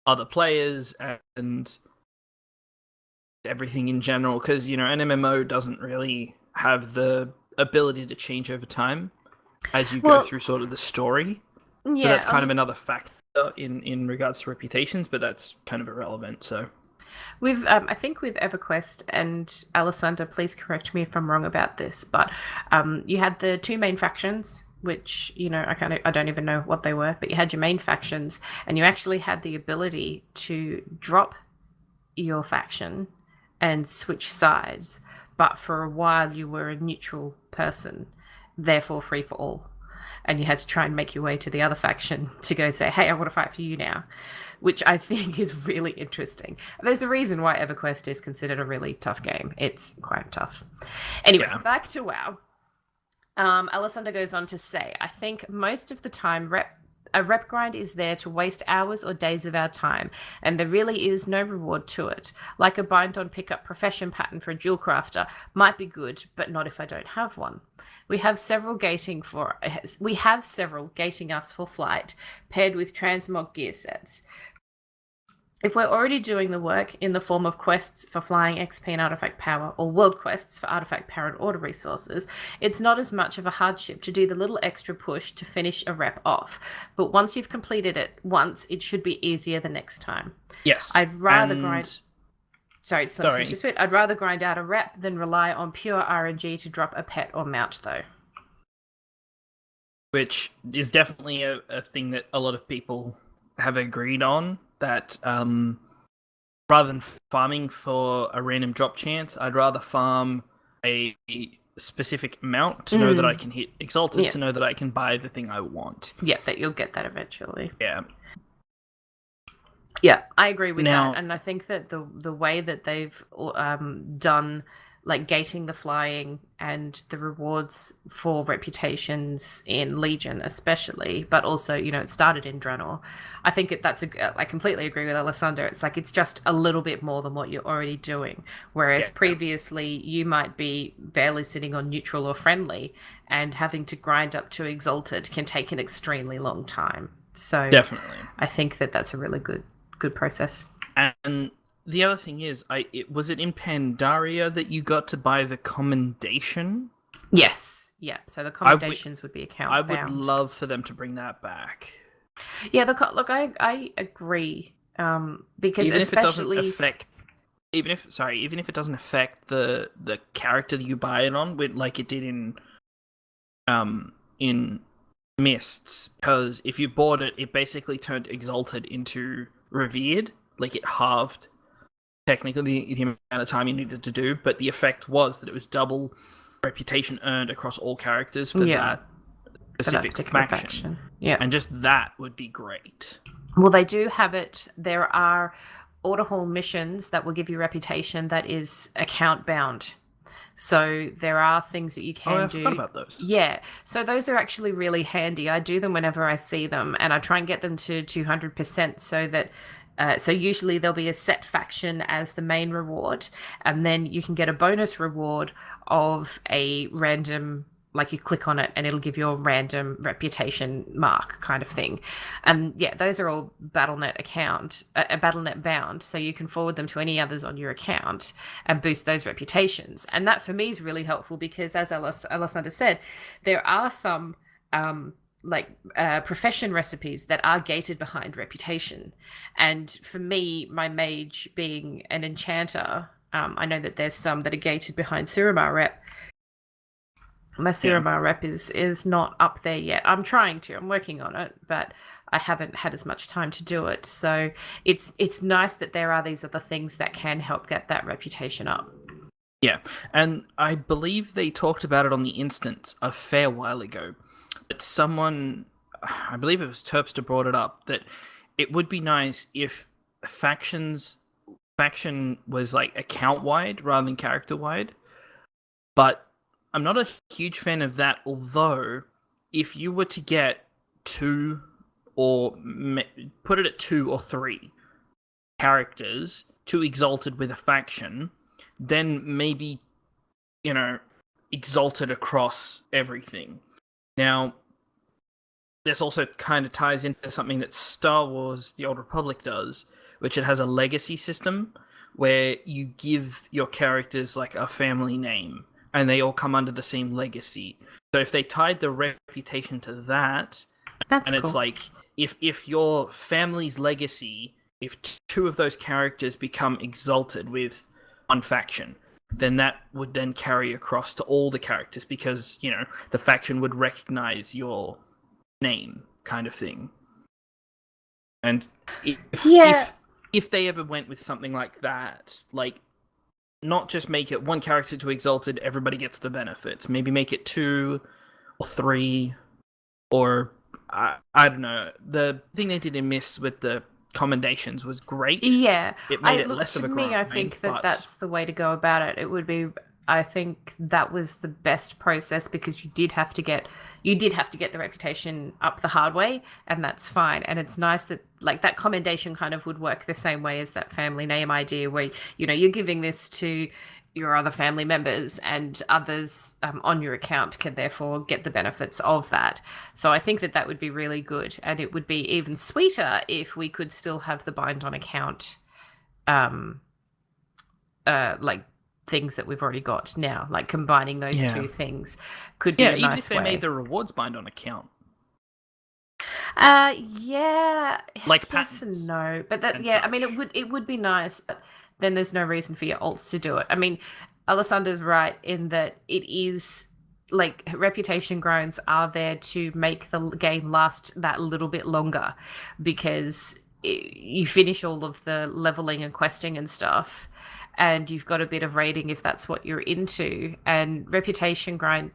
other players and everything in general, because an MMO doesn't really have the ability to change over time as you go through sort of the story. So that's kind of another factor in regards to reputations, but that's kind of irrelevant. So with I think with EverQuest, and Alessandra, please correct me if I'm wrong about this, but you had the 2 main factions, which, I don't even know what they were, but you had your main factions, and you actually had the ability to drop your faction and switch sides, but for a while you were a neutral person, therefore free for all. And you had to try and make your way to the other faction to go say, hey, I want to fight for you now, which I think is really interesting. There's a reason why EverQuest is considered a really tough game. It's quite tough. Anyway, back to WoW. Alessandra goes on to say, I think most of the time a rep grind is there to waste hours or days of our time, and there really is no reward to it. Like a bind-on pickup profession pattern for a jewel crafter might be good, but not if I don't have one. We have several gating us for flight, paired with transmog gear sets. If we're already doing the work in the form of quests for flying XP and artifact power, or world quests for artifact power and order resources, it's not as much of a hardship to do the little extra push to finish a rep off. But once you've completed it once, it should be easier the next time. Yes. I'd rather grind... Sorry, it's not finish this bit. I'd rather grind out a rep than rely on pure RNG to drop a pet or mount, though. Which is definitely a thing that a lot of people have agreed on. That rather than farming for a random drop chance, I'd rather farm a specific amount to know that I can hit Exalted, to know that I can buy the thing I want. Yeah, that you'll get that eventually. Yeah. Yeah, I agree with that. And I think that the way that they've done, like, gating the flying and the rewards for reputations in Legion especially, but also, it started in Draenor. I think I completely agree with Alessandra. It's like, it's just a little bit more than what you're already doing. Whereas previously you might be barely sitting on neutral or friendly, and having to grind up to Exalted can take an extremely long time. So definitely, I think that that's a really good process. And the other thing is, was it in Pandaria that you got to buy the commendation? Yes. Yeah. So the commendations would be account bound. I would love for them to bring that back. Yeah. Look, I agree. Because even especially if it doesn't affect the character that you buy it on, like it did in Mists, because if you bought it, it basically turned Exalted into Revered. Like, it halved technically the amount of time you needed to do, but the effect was that it was double reputation earned across all characters for that specific faction. Yeah. And just that would be great. Well, they do have it. There are order hall missions that will give you reputation that is account bound. So there are things that you can do. I forgot about those. Yeah. So those are actually really handy. I do them whenever I see them, and I try and get them to 200% so that so usually there'll be a set faction as the main reward, and then you can get a bonus reward of a random like you click on it and it'll give you a random reputation mark kind of thing. And yeah, those are all Battle.net bound, so you can forward them to any others on your account and boost those reputations. And that for me is really helpful because, as Alessandra said, there are some profession recipes that are gated behind reputation. And for me, my mage being an enchanter, I know that there's some that are gated behind Suramar rep. My Suramar rep is not up there yet. I'm trying to. I'm working on it, but I haven't had as much time to do it. So it's nice that there are these other things that can help get that reputation up. Yeah, and I believe they talked about it on the instance a fair while ago. That someone, I believe it was Terpster, brought it up, that it would be nice if faction was like account-wide rather than character-wide. But I'm not a huge fan of that, although if you were to get put it at 2 or 3 characters, 2 exalted with a faction, then maybe, exalted across everything. Now, this also kind of ties into something that Star Wars The Old Republic does, which it has a legacy system where you give your characters like a family name and they all come under the same legacy. So if they tied the reputation to that, that's and cool. It's like if your family's legacy, if 2 of those characters become exalted with one faction, then that would then carry across to all the characters because, the faction would recognize your name kind of thing. And if they ever went with something like that, like, not just make it 1 character to exalted, everybody gets the benefits. Maybe make it 2 or 3, or I don't know. The thing they did in Mists with the commendations was great. Yeah, it made it less of a grind. I think that's the way to go about it. It would be. I think that was the best process because you did have to get the reputation up the hard way, and that's fine. And it's nice that like that commendation kind of would work the same way as that family name idea, where you're giving this to your other family members, and others on your account can therefore get the benefits of that. So I think that would be really good, and it would be even sweeter if we could still have the bind on account, like things that we've already got now, like combining those 2 things could be a nice way. Yeah, even if they made the rewards bind on account. Yeah, like yes patents and no, but I mean, it would be nice, but then there's no reason for your alts to do it. I mean, Alessandra's right in that it is like reputation grinds are there to make the game last that little bit longer, because you finish all of the leveling and questing and stuff, and you've got a bit of raiding if that's what you're into. And reputation grinding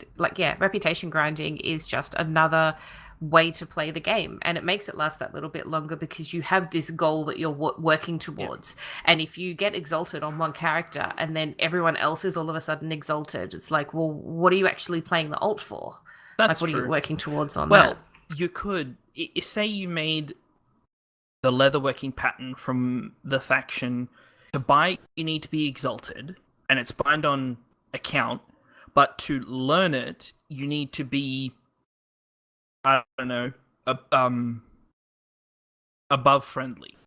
is just another way to play the game, and it makes it last that little bit longer because you have this goal that you're working towards. And if you get exalted on one character and then everyone else is all of a sudden exalted, it's like, well, what are you actually playing the alt for? That's what true. Are you working towards on that? Well, you could say you made the leatherworking pattern from the faction. To buy, you need to be exalted, and it's bind on account, but to learn it, you need to be, I don't know, above friendly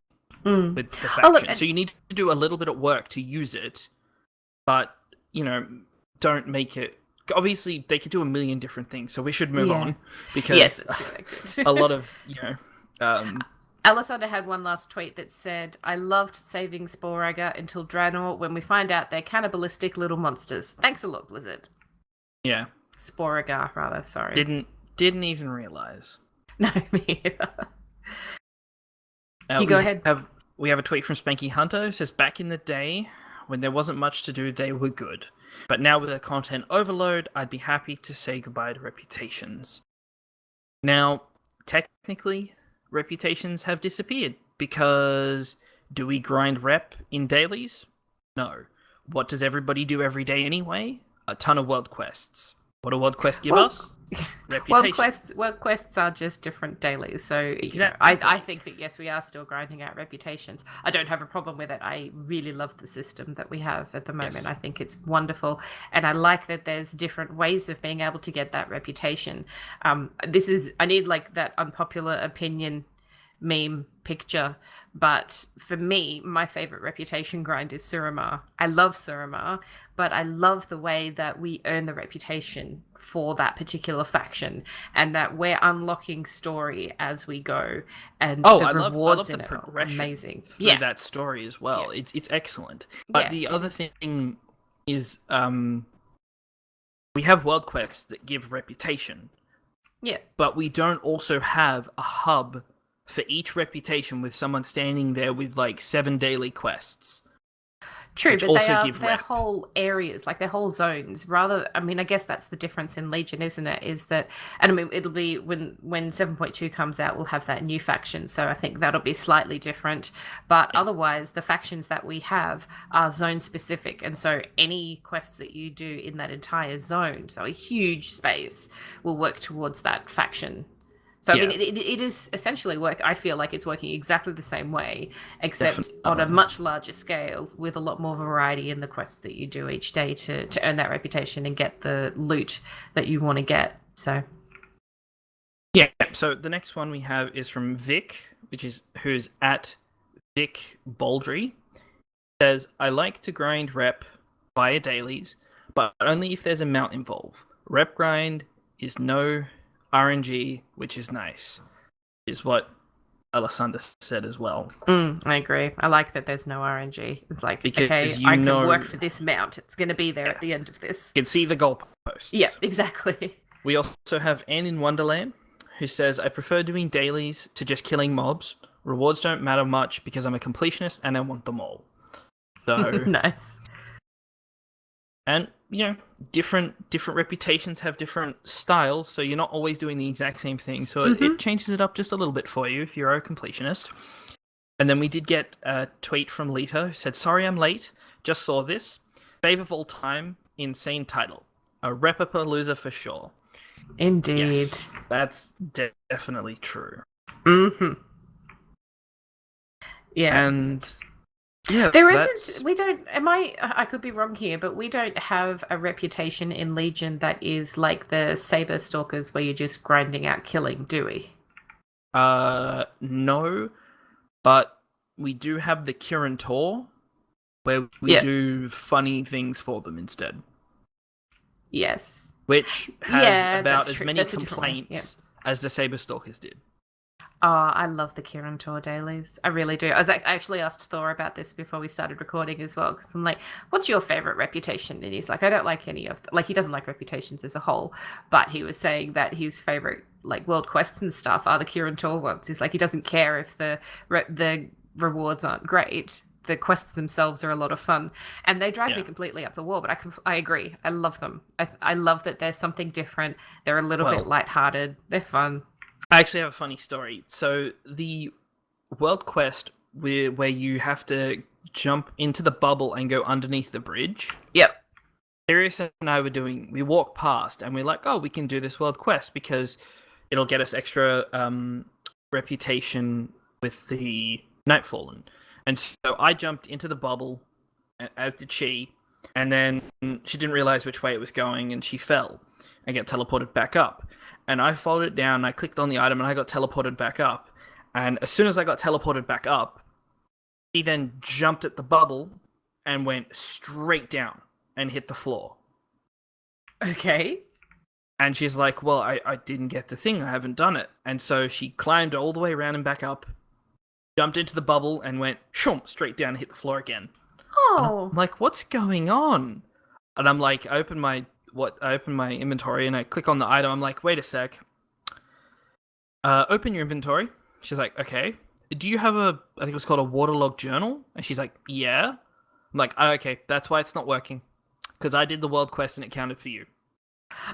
with the faction. So you need to do a little bit of work to use it, but, don't make it... Obviously, they could do a million different things, so we should move on, because a lot of, Alessandra had one last tweet that said, "I loved saving Sporaga until Draenor when we find out they're cannibalistic little monsters. Thanks a lot, Blizzard." Yeah. Sporaga, rather, sorry. Didn't even realize. No, me either. You go ahead. We have a tweet from Spanky Hunter who says, "Back in the day, when there wasn't much to do, they were good. But now with a content overload, I'd be happy to say goodbye to reputations." Now, technically, reputations have disappeared, because do we grind rep in dailies? No. What does everybody do every day anyway? A ton of world quests. What do world quests give us? reputation. World quests are just different dailies, so Exactly. I think that yes, we are still grinding out reputations. I don't have a problem with it. I really love the system that we have at the moment. Yes. I think it's wonderful, and I like that there's different ways of being able to get that reputation. I need like that unpopular opinion meme picture, but for me, my favorite reputation grind is Suramar. I love Suramar, but I love the way that we earn the reputation for that particular faction, and that we're unlocking story as we go, and the rewards in the it are progression amazing through that story as well. Yeah. It's excellent. But Yeah, the it other is. thing is we have world quests that give reputation, Yeah. but we don't also have a hub for each reputation with someone standing there with like 7 daily quests. True, which but also they are give their rep. whole areas, like their whole zones. Rather, I mean, I guess that's the difference in Legion, isn't it? Is that, and I mean, it'll be when 7.2 comes out, we'll have that new faction. So I think that'll be slightly different. But otherwise, the factions that we have are zone specific, and so any quests that you do in that entire zone, so a huge space, will work towards that faction. So, I mean, it is essentially I feel like it's working exactly the same way, except on a much larger scale with a lot more variety in the quests that you do each day to earn that reputation and get the loot that you want to get. So, yeah. So the next one we have is from Vic, who's at Vic Baldry. Says, I like to grind rep via dailies, but only if there's a mount involved. Rep grind is no RNG, which is nice, is what Alessandra said as well. I agree. I like that there's no RNG. It's like, Because okay, I can work for this mount. It's going to be there at the end of this. You can see the goalposts. Yeah, exactly. We also have Anne in Wonderland, who says, I prefer doing dailies to just killing mobs. Rewards don't matter much because I'm a completionist and I want them all. So nice. And, you know, different reputations have different styles, so you're not always doing the exact same thing. So it changes it up just a little bit for you if you're a completionist. And then we did get a tweet from Lita who said, sorry I'm late, just saw this. Fave of all time, insane title. A Repapalooza for sure. Indeed. Yes, that's definitely true. Mm-hmm. Yeah. And yeah, there isn't. We don't. I could be wrong here, but we don't have a reputation in Legion that is like the Saber Stalkers, where you're just grinding out killing, do we? No, but we do have the Kirin Tor, where we do funny things for them instead. Yes. Which has about as true. many complaints as the Saber Stalkers did. Oh, I love the Kirin Tor dailies. I really do. I actually asked Thor about this before we started recording as well, because I'm like, what's your favorite reputation? And he's like, I don't like any of like, he doesn't like reputations as a whole, but he was saying that his favorite like world quests and stuff are the Kirin Tor ones. He's like, he doesn't care if the rewards aren't great. The quests themselves are a lot of fun, and they drive me completely up the wall. But I agree. I love them. I love that there's something different. They're a little bit lighthearted. They're fun. I actually have a funny story. So the world quest where you have to jump into the bubble and go underneath the bridge. Yep. Sirius and I we walked past and we're like, oh, we can do this world quest because it'll get us extra reputation with the Nightfallen. And so I jumped into the bubble, as did she, and then she didn't realize which way it was going and she fell and got teleported back up. And I followed it down, and I clicked on the item, and I got teleported back up. And as soon as I got teleported back up, he then jumped at the bubble and went straight down and hit the floor. Okay. And she's like, well, I didn't get the thing. I haven't done it. And so she climbed all the way around and back up, jumped into the bubble, and went shoom, straight down and hit the floor again. Oh. I'm like, what's going on? And I'm like, I open my inventory and I click on the item. I'm like, wait a sec. Open your inventory. She's like, okay. Do you have I think it was called a waterlogged journal? And she's like, yeah. I'm like, oh, okay, that's why it's not working. Because I did the world quest and it counted for you.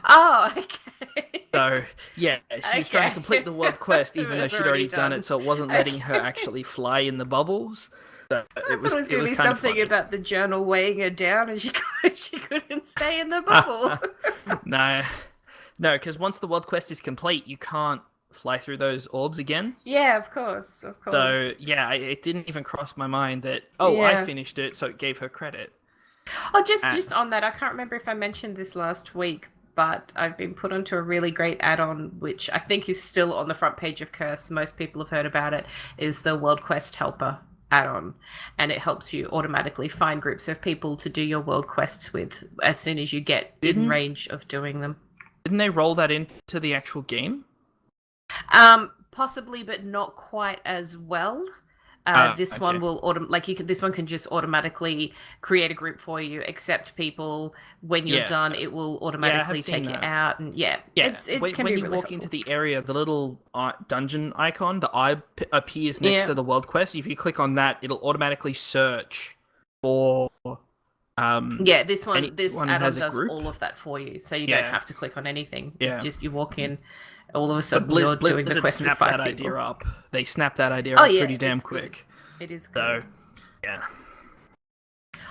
Oh, okay. So, yeah, she was trying to complete the world quest even though she'd already done it, so it wasn't letting her actually fly in the bubbles. So it was going to be something about the journal weighing her down and she couldn't stay in the bubble. No, No, because once the world quest is complete, you can't fly through those orbs again. Yeah, of course, of course. So yeah, it didn't even cross my mind that I Yeah. finished it, so it gave her credit. Oh, just on that, I can't remember if I mentioned this last week, but I've been put onto a really great add-on, which I think is still on the front page of Curse. Most people have heard about it. Is the World Quest Helper add-on, and it helps you automatically find groups of people to do your world quests with as soon as you get in range of doing them. Didn't they roll that into the actual game? Possibly, but not quite as well. This okay. one will this one can just automatically create a group for you, accept people. When you're done, it will automatically take you out, and when you walk into the area, the little dungeon icon, the eye appears next to the world quest. If you click on that, it'll automatically search for. This add-on does group? all of that for you, so you don't have to click on anything. Yeah, just you walk in. All of a sudden, you're doing the quest with 5 people. Idea up. They snapped that idea up pretty damn quick. Good. It is So, good. yeah.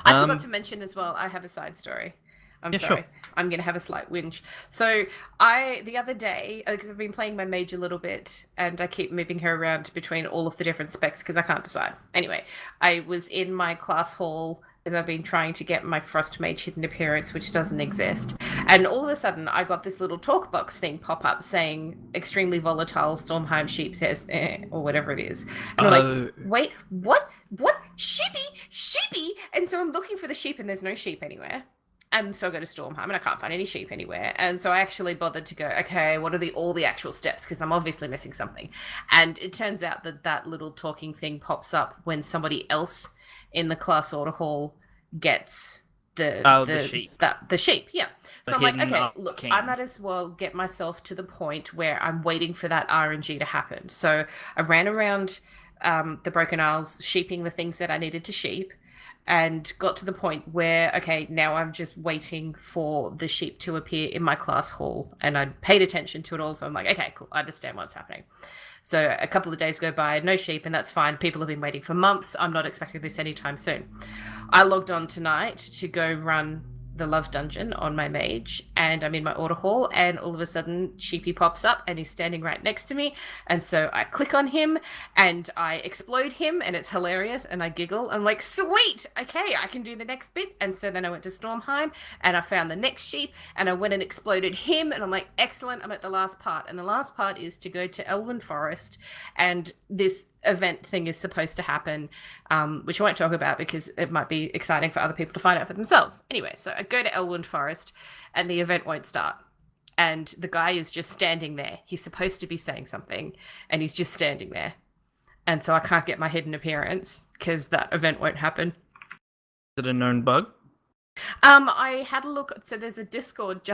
I forgot to mention as well, I have a side story. I'm sorry. Sure. I'm going to have a slight whinge. So, the other day, because I've been playing my mage a little bit, and I keep moving her around between all of the different specs because I can't decide. Anyway, I was in my class hall as I've been trying to get my Frost Mage hidden appearance, which doesn't exist. And all of a sudden, I got this little talk box thing pop up saying, extremely volatile Stormheim sheep says, or whatever it is. And I'm like, wait, what? What? Sheepy? And so I'm looking for the sheep, and there's no sheep anywhere. And so I go to Stormheim, and I can't find any sheep anywhere. And so I actually bothered to go, okay, what are all the actual steps? Because I'm obviously missing something. And it turns out that little talking thing pops up when somebody else in the class order hall gets the sheep. The sheep, yeah. So I'm like, okay, look, I might as well get myself to the point where I'm waiting for that RNG to happen. So I ran around the Broken Isles, sheeping the things that I needed to sheep, and got to the point where, okay, now I'm just waiting for the sheep to appear in my class hall. And I paid attention to it all, so I'm like, okay, cool, I understand what's happening. So a couple of days go by, no sheep, and that's fine. People have been waiting for months. I'm not expecting this anytime soon. I logged on tonight to go run the Love Dungeon on my mage, and I'm in my order hall, and all of a sudden Sheepy pops up, and he's standing right next to me, and so I click on him, and I explode him, and it's hilarious, and I giggle. I'm like, sweet! Okay, I can do the next bit. And so then I went to Stormheim, and I found the next sheep, and I went and exploded him, and I'm like, excellent, I'm at the last part. And the last part is to go to Elwyn Forest, and this event thing is supposed to happen, which I won't talk about because it might be exciting for other people to find out for themselves. Anyway, so I go to Elwyn Forest, and the event won't start. And the guy is just standing there. He's supposed to be saying something, and he's just standing there. And so I can't get my hidden appearance because that event won't happen. Is it a known bug? I had a look. So there's a Discord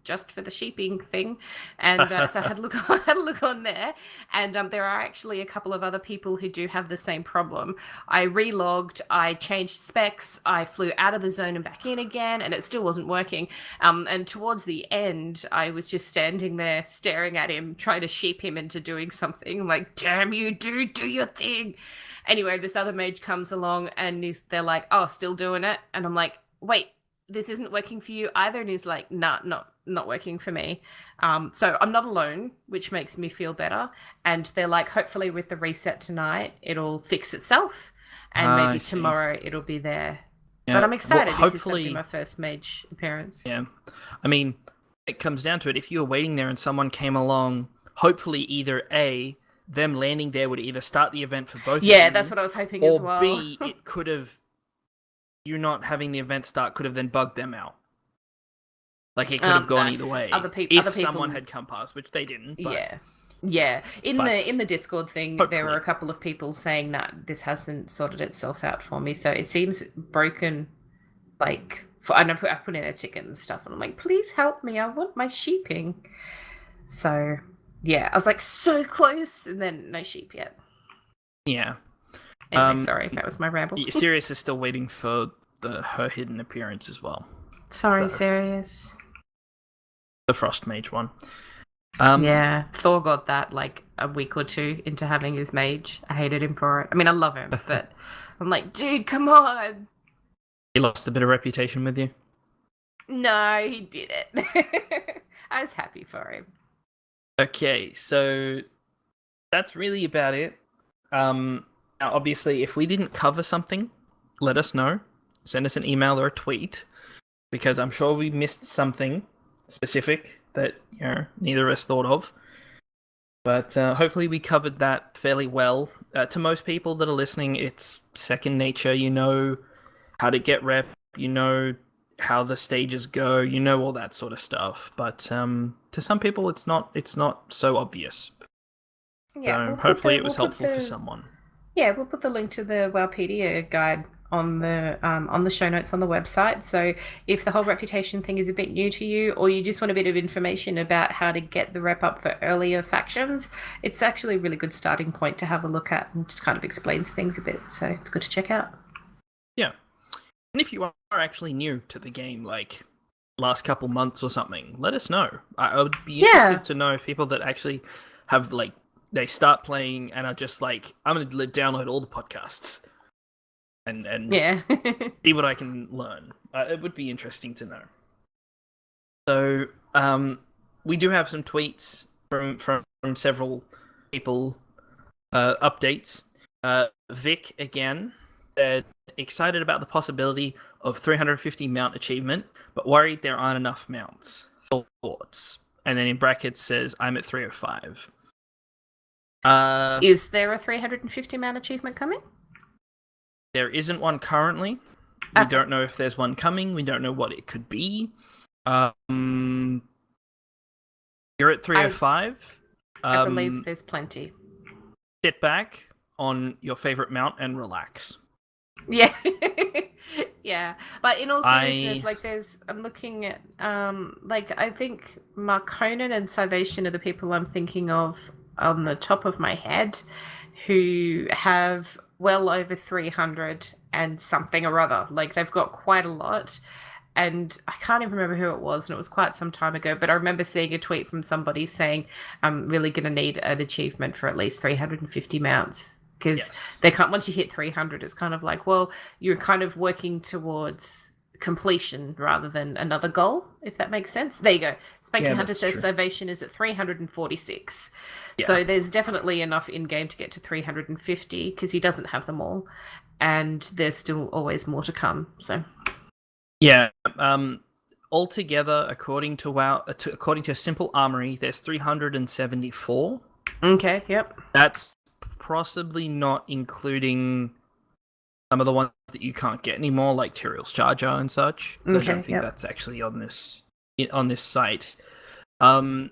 just for the sheeping thing, and so I had a look on there, and there are actually a couple of other people who do have the same problem. I relogged, I changed specs, I flew out of the zone and back in again, and it still wasn't working. And towards the end, I was just standing there staring at him, trying to sheep him into doing something. I'm like, damn you, dude, do your thing. Anyway, this other mage comes along, and they're like, oh, still doing it, and I'm like, wait, this isn't working for you either? And he's like, nah, not working for me. So I'm not alone, which makes me feel better. And they're like, hopefully with the reset tonight, it'll fix itself. And maybe tomorrow it'll be there. Yeah. But I'm excited because that'll be my first mage appearance. Yeah. I mean, it comes down to it. If you were waiting there and someone came along, hopefully either A, them landing there would either start the event for both of you. Yeah, that's what I was hoping as well. Or B, it could have... you not having the event start could have then bugged them out. Like, it could have gone either way. If someone had come past, which they didn't. But, yeah. In the Discord thing, hopefully. There were a couple of people saying that this hasn't sorted itself out for me. So it seems broken. Like, I put in a ticket and stuff, and I'm like, please help me. I want my sheeping. So, yeah. I was like, so close, and then no sheep yet. Yeah. Anyway, sorry, that was my ramble. Sirius is still waiting for her hidden appearance as well. Sorry, Sirius. The Frost Mage one. Yeah, Thor got that like a week or two into having his mage. I hated him for it. I mean, I love him, but I'm like, dude, come on. He lost a bit of reputation with you? No, he did it. I was happy for him. Okay, so that's really about it. Now, obviously, if we didn't cover something, let us know. Send us an email or a tweet, because I'm sure we missed something specific that neither of us thought of. But hopefully, we covered that fairly well. To most people that are listening, it's second nature. You know how to get rep. You know how the stages go. You know all that sort of stuff. But to some people, it's not. It's not so obvious. Yeah, So hopefully it was helpful for someone. Yeah, we'll put the link to the Wowpedia guide on the show notes on the website. So if the whole reputation thing is a bit new to you, or you just want a bit of information about how to get the rep up for earlier factions, it's actually a really good starting point to have a look at, and just kind of explains things a bit. So it's good to check out. Yeah, and if you are actually new to the game, like last couple months or something, let us know. I would be interested to know if people that actually have like they start playing and are just like, I'm going to download all the podcasts and see what I can learn. It would be interesting to know. So we do have some tweets from several people, updates. Vic again said, excited about the possibility of 350 mount achievement, but worried there aren't enough mounts. Thoughts? And then in brackets says, I'm at 305. Is there a 350 mount achievement coming? There isn't one currently. We don't know if there's one coming. We don't know what it could be. You're at 305. I believe there's plenty. Sit back on your favorite mount and relax. Yeah. Yeah. But in all seriousness, I'm looking at, I think Marconin and Salvation are the people I'm thinking of on the top of my head who have well over 300 and something or other. Like, they've got quite a lot. And I can't even remember who it was, and it was quite some time ago, but I remember seeing a tweet from somebody saying, I'm really going to need an achievement for at least 350 mounts. Because they can't, once you hit 300, it's kind of like, well, you're kind of working towards completion rather than another goal, if that makes sense. There you go. Spanky Hunter says true. Salvation is at 346. Yeah. So there's definitely enough in-game to get to 350, because he doesn't have them all. And there's still always more to come, so... Yeah, altogether, according to Simple Armory, there's 374. Okay, yep. That's possibly not including some of the ones that you can't get anymore, like Tyrael's Charger and such. So I don't think that's actually on this site. But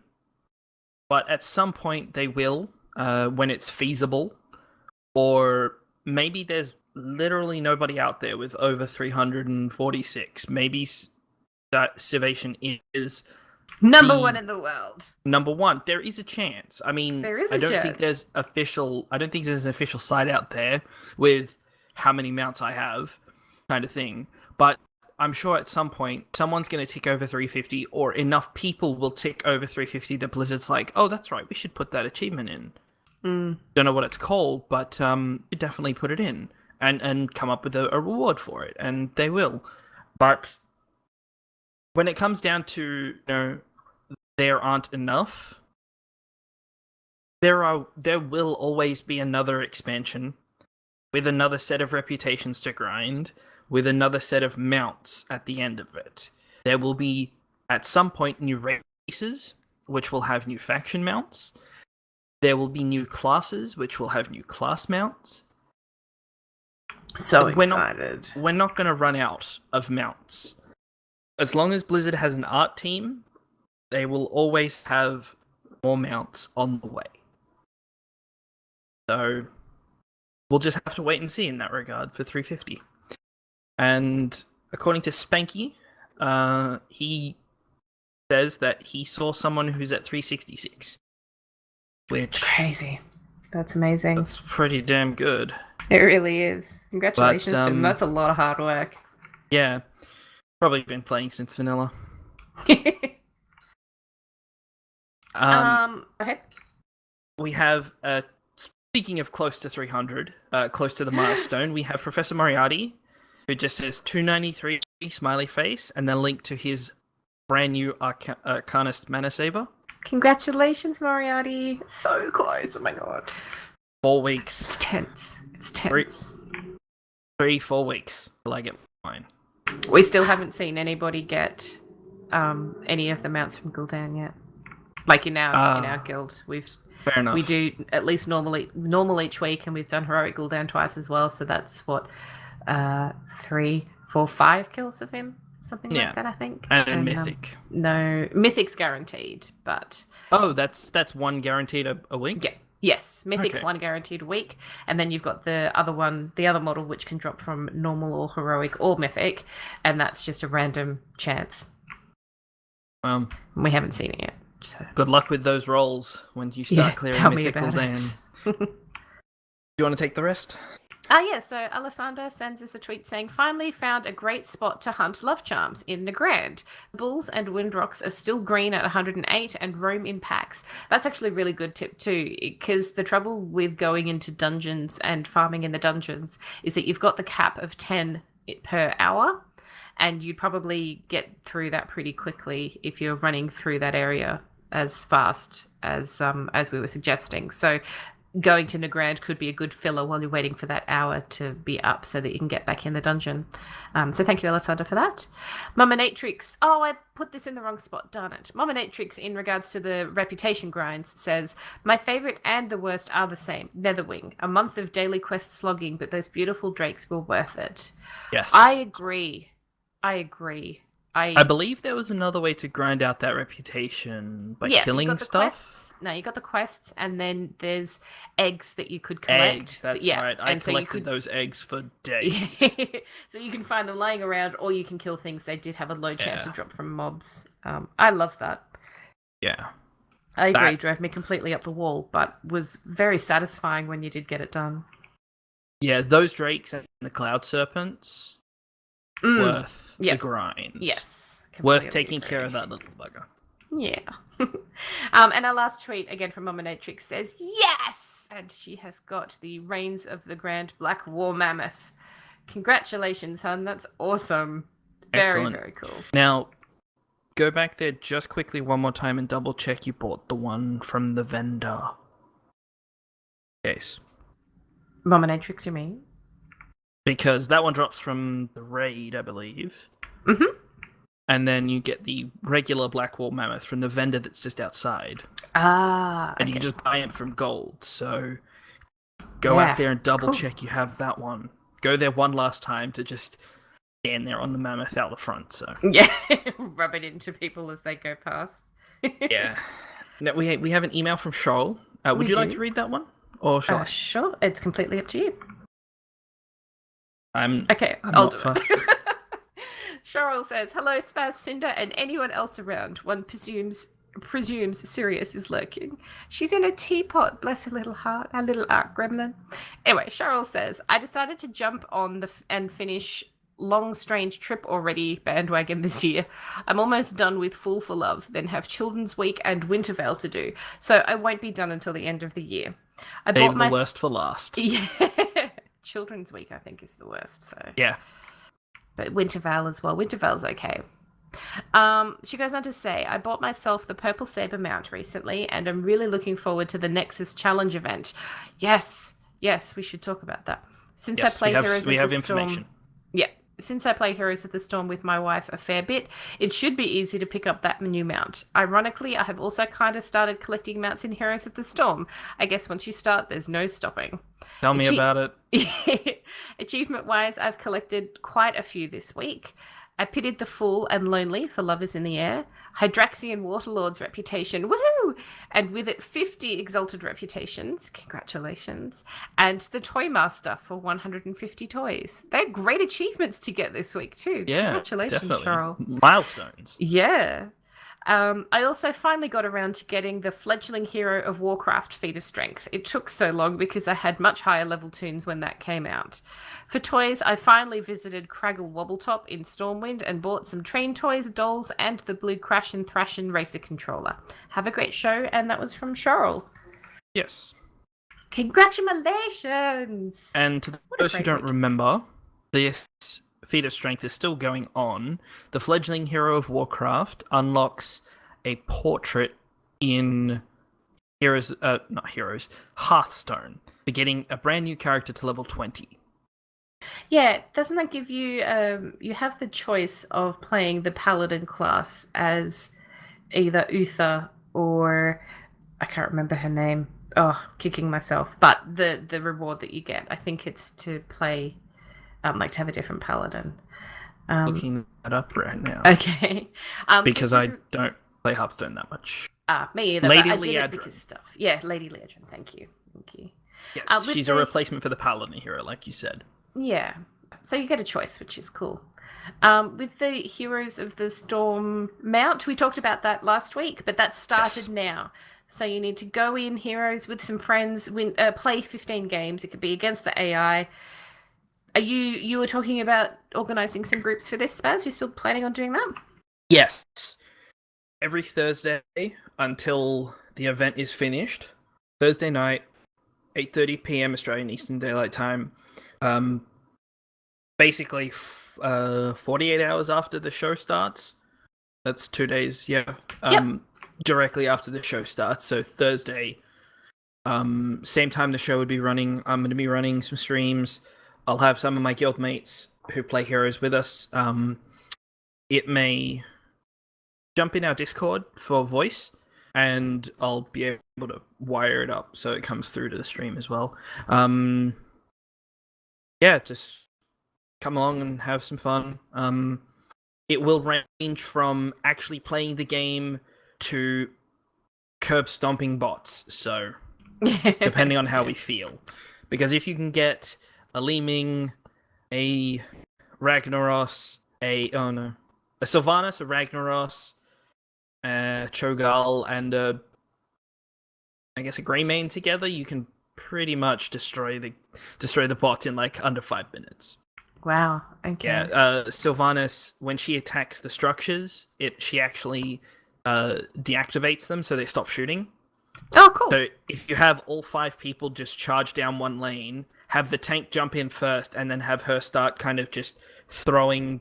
at some point they will, when it's feasible, or maybe there's literally nobody out there with over 346. Maybe that Salvation is number one in the world. Number one. There is a chance. I mean, I don't think there's an official site out there with how many mounts I have, kind of thing. But I'm sure at some point someone's going to tick over 350, or enough people will tick over 350 that Blizzard's like, oh, that's right, we should put that achievement in. Don't know what it's called, but you definitely put it in and come up with a reward for it, and they will. But when it comes down to, there aren't enough, there will always be another expansion with another set of reputations to grind, with another set of mounts at the end of it. There will be, at some point, new races, which will have new faction mounts. There will be new classes, which will have new class mounts. So excited. We're not going to run out of mounts. As long as Blizzard has an art team, they will always have more mounts on the way. So we'll just have to wait and see in that regard for 350. And according to Spanky, he says that he saw someone who's at 366. Which it's crazy. That's amazing. That's pretty damn good. It really is. Congratulations to him. That's a lot of hard work. Yeah. Probably been playing since vanilla. Okay. We have, speaking of close to 300, close to the milestone, we have Professor Moriarty, who just says 293 smiley face, and then link to his brand new Arcanist Mana Saber. Congratulations, Moriarty. So close. Oh my god. 4 weeks. It's tense. It's tense. 3-4 weeks till I get mine. We still haven't seen anybody get any of the mounts from Gul'dan yet. Like in our guild, Fair enough. we do at least normal each week, and we've done heroic Gul'dan twice as well. So that's what 3, 4, 5 kills of him, something like that, I think. And mythic. No, mythic's guaranteed, but that's one guaranteed a week. yeah. Yes, Mythic's one guaranteed a week, and then you've got the other model which can drop from normal or heroic or mythic, and that's just a random chance. We haven't seen it yet. So. Good luck with those rolls when you start clearing mythical Dan. Do you want to take the rest? Yeah, so Alessandra sends us a tweet saying, finally found a great spot to hunt love charms in Nagrand. Bulls and Windrocks are still green at 108 and roam in packs. That's actually a really good tip too, because the trouble with going into dungeons and farming in the dungeons is that you've got the cap of 10 per hour, and you'd probably get through that pretty quickly if you're running through that area as fast as we were suggesting. So going to Nagrand could be a good filler while you're waiting for that hour to be up so that you can get back in the dungeon. So thank you, Alessandra, for that. Mama Natrix. Oh, I put this in the wrong spot. Darn it. Mama Natrix, in regards to the reputation grinds, says, my favourite and the worst are the same. Netherwing. A month of daily quest slogging, but those beautiful drakes were worth it. Yes. I agree. I believe there was another way to grind out that reputation by killing stuff. You got the quests, and then there's eggs that you could collect. Eggs, that's right. I collected those eggs for days. So you can find them lying around, or you can kill things. They did have a low chance to drop from mobs. I love that. Yeah. I agree, it drove me completely up the wall, but was very satisfying when you did get it done. Yeah, those drakes and the cloud serpents, worth the grind. Yes. Worth taking care of that little bugger. Yeah. And our last tweet, again from Mama Natrix, says, yes! And she has got the Reins of the Grand Black War Mammoth. Congratulations, hun. That's awesome. Very, very cool. Now, go back there just quickly one more time and double check you bought the one from the vendor. Case. Mama Natrix, you mean? Because that one drops from the raid, I believe. Mm-hmm. And then you get the regular Black Wall Mammoth from the vendor that's just outside. And you can just buy it from gold. So go out there and double check you have that one. Go there one last time to just stand there on the mammoth out the front. So yeah, rub it into people as they go past. Yeah. Now, we have an email from Shoal. Would you like to read that one? Or shall I? Sure, it's completely up to you. I'm I'll do it. Cheryl says, hello, Spaz, Cinder, and anyone else around. One presumes Sirius is lurking. She's in a teapot, bless her little heart, our little art gremlin. Anyway, Cheryl says, I decided to jump on and finish Long Strange Trip Already bandwagon this year. I'm almost done with Fool for Love, then have Children's Week and Wintervale to do, so I won't be done until the end of the year. Save the worst for last. Yeah. Children's Week, I think, is the worst. So. Yeah. But Wintervale as well. Wintervale's okay. She goes on to say, I bought myself the Purple Saber mount recently, and I'm really looking forward to the Nexus Challenge event. Yes, we should talk about that. Since I play Heroes of the Storm, since I play Heroes of the Storm with my wife a fair bit, it should be easy to pick up that new mount. Ironically, I have also kind of started collecting mounts in Heroes of the Storm. I guess once you start, there's no stopping. Tell me about it. Achievement-wise, I've collected quite a few this week. I pitied the Fool and Lonely for Lovers in the Air, Hydraxian Waterlord's reputation, woohoo! And with it 50 Exalted reputations, congratulations, and the Toy Master for 150 toys. They're great achievements to get this week too. Yeah, congratulations, definitely. Cheryl. Milestones. Yeah. I also finally got around to getting the fledgling Hero of Warcraft Feat of Strength. It took so long because I had much higher level tunes when that came out. For toys, I finally visited Craggle Wobbletop in Stormwind and bought some train toys, dolls, and the blue Crash and Thrashin Racer controller. Have a great show, and that was from Cheryl. Yes. Congratulations! And to those who don't remember, this feat of strength is still going on, the fledgling hero of Warcraft unlocks a portrait in Hearthstone for getting a brand new character to level 20. Yeah, doesn't that give you you have the choice of playing the paladin class as either Uther or I can't remember her name. Oh, kicking myself. But the reward that you get, I think it's to play like to have a different paladin. Looking that up right now. Okay. Because I don't play Hearthstone that much. Me either. Lady but I did Liadrin. it because stuff. Yeah, Lady Liadrin. Thank you. Yes, she's a replacement for the paladin hero, like you said. Yeah. So you get a choice, which is cool. With the Heroes of the Storm mount, we talked about that last week, but that started now. So you need to go in Heroes with some friends, play 15 games. It could be against the AI. You were talking about organising some groups for this, Spaz? You're still planning on doing that? Yes. Every Thursday until the event is finished. Thursday night, 8:30 p.m. Australian Eastern Daylight Time. Basically, 48 hours after the show starts. That's 2 days, yeah. Directly after the show starts. So Thursday, same time the show would be running. I'm going to be running some streams. I'll have some of my guild mates who play Heroes with us. It may jump in our Discord for voice, and I'll be able to wire it up so it comes through to the stream as well. Yeah, just come along and have some fun. It will range from actually playing the game to curb stomping bots, so depending on how we feel. Because if you can get a Leeming, a Ragnaros, a Sylvanas, a Ragnaros, a Cho'Gall, and a Greymane together, you can pretty much destroy the bots in like under 5 minutes. Wow. Okay. Yeah. Sylvanas, when she attacks the structures, she actually deactivates them, so they stop shooting. Oh, cool. So if you have all 5 people just charge down one lane, have the tank jump in first, and then have her start kind of just throwing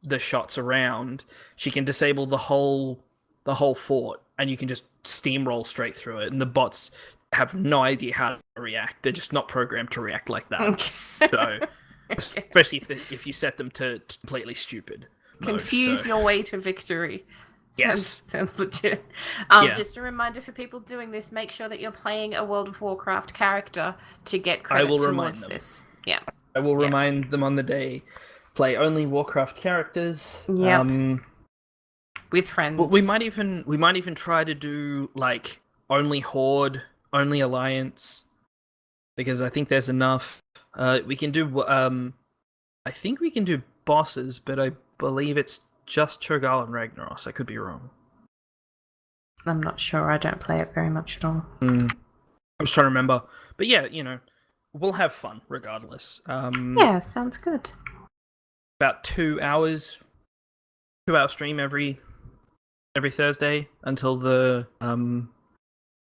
the shots around, she can disable the whole fort, and you can just steamroll straight through it. And the bots have no idea how to react. They're just not programmed to react like that. Okay. So, especially if you set them to completely stupid mode, confuse your way to victory. Yes. Sounds legit. Just a reminder for people doing this, make sure that you're playing a World of Warcraft character to get credit towards this. Yeah. I will remind them on the day. Play only Warcraft characters. Yeah. With friends. We might even try to do like only Horde, only Alliance, because I think there's enough. We can do I think we can do bosses, but I believe it's just Cho'Gall and Ragnaros. I could be wrong. I'm not sure. I don't play it very much at all. I'm just trying to remember. But yeah, we'll have fun regardless. Yeah, sounds good. About 2 hours, 2-hour stream every Thursday until the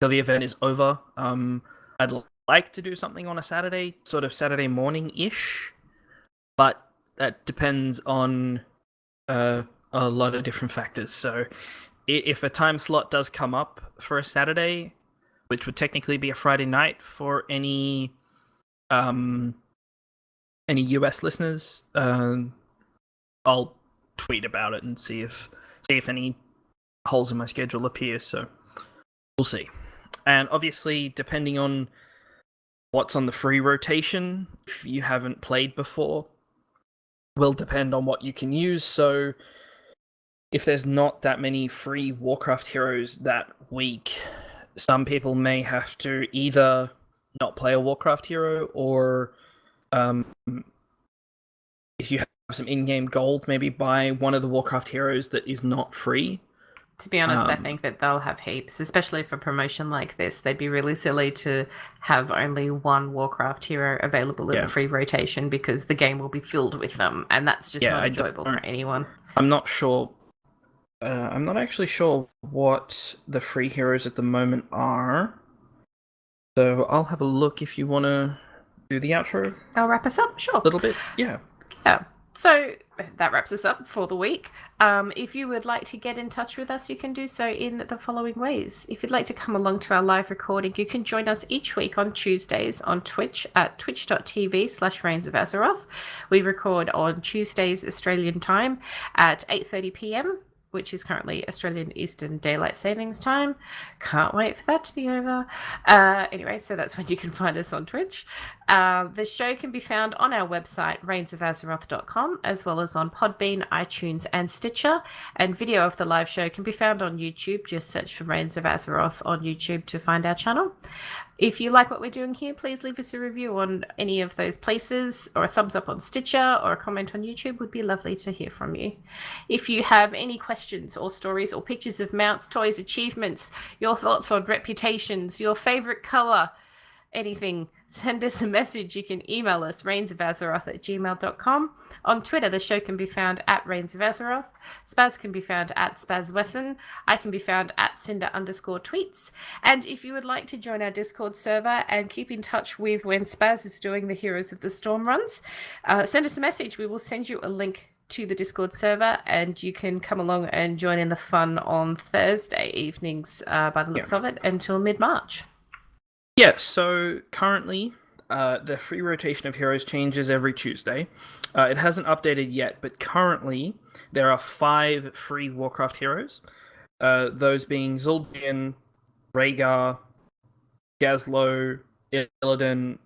event is over. I'd like to do something on a Saturday, sort of Saturday morning-ish, but that depends on a lot of different factors. So if a time slot does come up for a Saturday, which would technically be a Friday night for any US listeners, I'll tweet about it and see if any holes in my schedule appear. So we'll see. And obviously, depending on what's on the free rotation, if you haven't played before, will depend on what you can use. So if there's not that many free Warcraft heroes that week, some people may have to either not play a Warcraft hero, or if you have some in-game gold, maybe buy one of the Warcraft heroes that is not free. To be honest, I think that they'll have heaps, especially for promotion like this. They'd be really silly to have only one Warcraft hero available in the free rotation, because the game will be filled with them, and that's just not enjoyable for anyone. I'm not sure. I'm not actually sure what the free heroes at the moment are. So I'll have a look if you want to do the outro. I'll wrap us up, sure. A little bit, yeah. Yeah. So that wraps us up for the week. If you would like to get in touch with us, you can do so in the following ways. If you'd like to come along to our live recording, you can join us each week on Tuesdays on Twitch at twitch.tv/Reins of Azeroth. We record on Tuesdays Australian time at 8:30 p.m., which is currently Australian Eastern Daylight Savings Time. Can't wait for that to be over. Anyway, so that's when you can find us on Twitch. The show can be found on our website, reignsofazeroth.com, as well as on Podbean, iTunes, and Stitcher. And video of the live show can be found on YouTube. Just search for Reins of Azeroth on YouTube to find our channel. If you like what we're doing here, please leave us a review on any of those places, or a thumbs up on Stitcher, or a comment on YouTube. Would be lovely to hear from you. If you have any questions or stories or pictures of mounts, toys, achievements, your thoughts on reputations, your favorite color, anything, send us a message. You can email us, reignsofazeroth@gmail.com. On Twitter, the show can be found at Reins of Azeroth. Spaz can be found at SpazWesson. I can be found at Cinder_tweets. And if you would like to join our Discord server and keep in touch with when Spaz is doing the Heroes of the Storm runs, send us a message. We will send you a link to the Discord server, and you can come along and join in the fun on Thursday evenings, by the looks of it, until mid-March. Yeah, so currently the free rotation of heroes changes every Tuesday. It hasn't updated yet, but currently there are 5 free Warcraft heroes. Those being Zul'jin, Rhaegar, Gazlo, Illidan,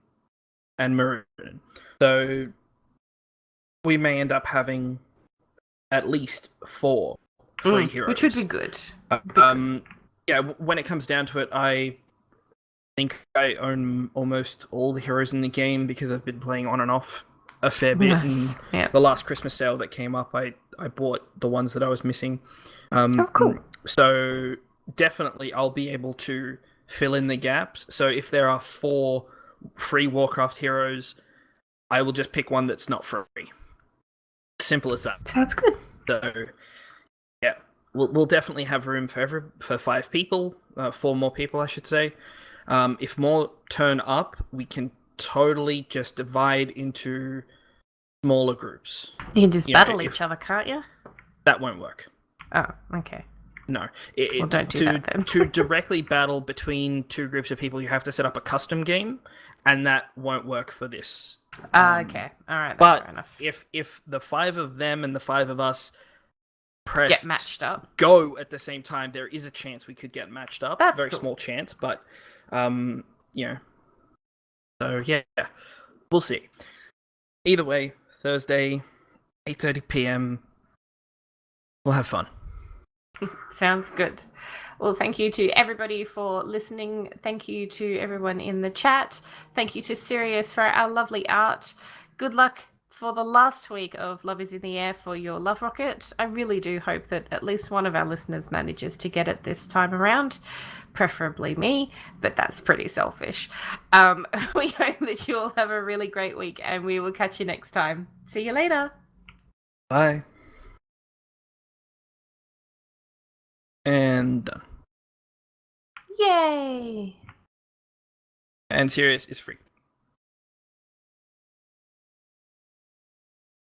and Muradin. So we may end up having at least 4 free heroes. Which would be good. Yeah, when it comes down to it, I think I own almost all the heroes in the game because I've been playing on and off a fair bit. Nice. And Yeah. the last Christmas sale that came up, I bought the ones that I was missing. Oh, cool. So definitely I'll be able to fill in the gaps. So if there are 4 free Warcraft heroes, I will just pick one that's not free. Simple as that. Sounds good. So yeah, we'll definitely have room for 5 people, 4 more people, I should say. If more turn up, we can totally just divide into smaller groups. You can just battle each other, can't you? That won't work. Oh, okay. No. Well, don't do that then. To directly battle between 2 groups of people, you have to set up a custom game, and that won't work for this. Okay. All right, that's fair enough. If the 5 of them and the 5 of us Get matched up. go at the same time, there is a chance we could get matched up. That's very cool. small chance, but so yeah, we'll see. Either way, Thursday, 8:30 p.m. We'll have fun. Sounds good. Well, thank you to everybody for listening. Thank you to everyone in the chat. Thank you to Sirius for our lovely art. Good luck for the last week of Love is in the Air for your Love Rocket. I really do hope that at least one of our listeners manages to get it this time around. Preferably me, but that's pretty selfish. We hope that you all have a really great week, and we will catch you next time. See you later. Bye. And done. Yay! And Sirius is free.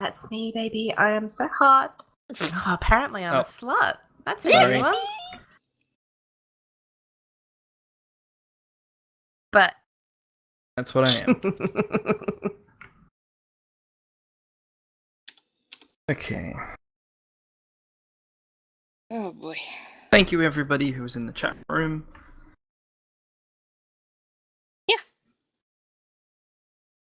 That's me, baby. I am so hot. Oh, apparently I'm a slut. That's a Sorry. new one. But That's what I am. Okay. Oh boy. Thank you, everybody who was in the chat room. Yeah.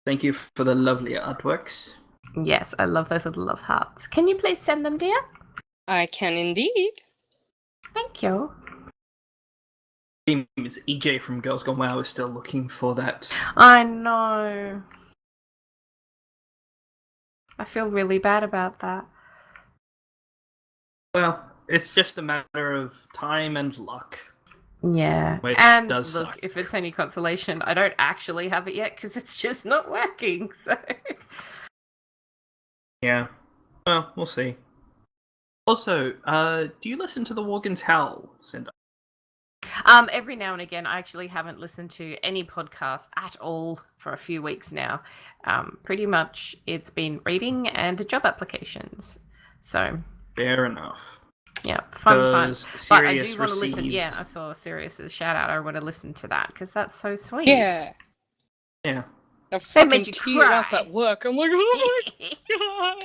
Thank you for the lovely artworks. yes, I love those little love hearts. Can you please send them, dear? I can indeed. Thank you. Seems EJ from Girls Gone WoW is still looking for that. I know. I feel really bad about that. Well, it's just a matter of time and luck. Yeah. Which and does look, suck. if it's any consolation, I don't actually have it yet because it's just not working. So. Yeah. Well, we'll see. Also, do you listen to the Worgen's Howl, Cinder? Every now and again, I actually haven't listened to any podcast at all for a few weeks now. Pretty much it's been reading and job applications. So, Fair enough. yeah, fun times. Does But I do Sirius want to listen. received- Yeah, I saw Sirius's shout out. I want to listen to that because that's so sweet. Yeah. Yeah. I They fucking made you teared up cry. at work. I'm like, oh my god.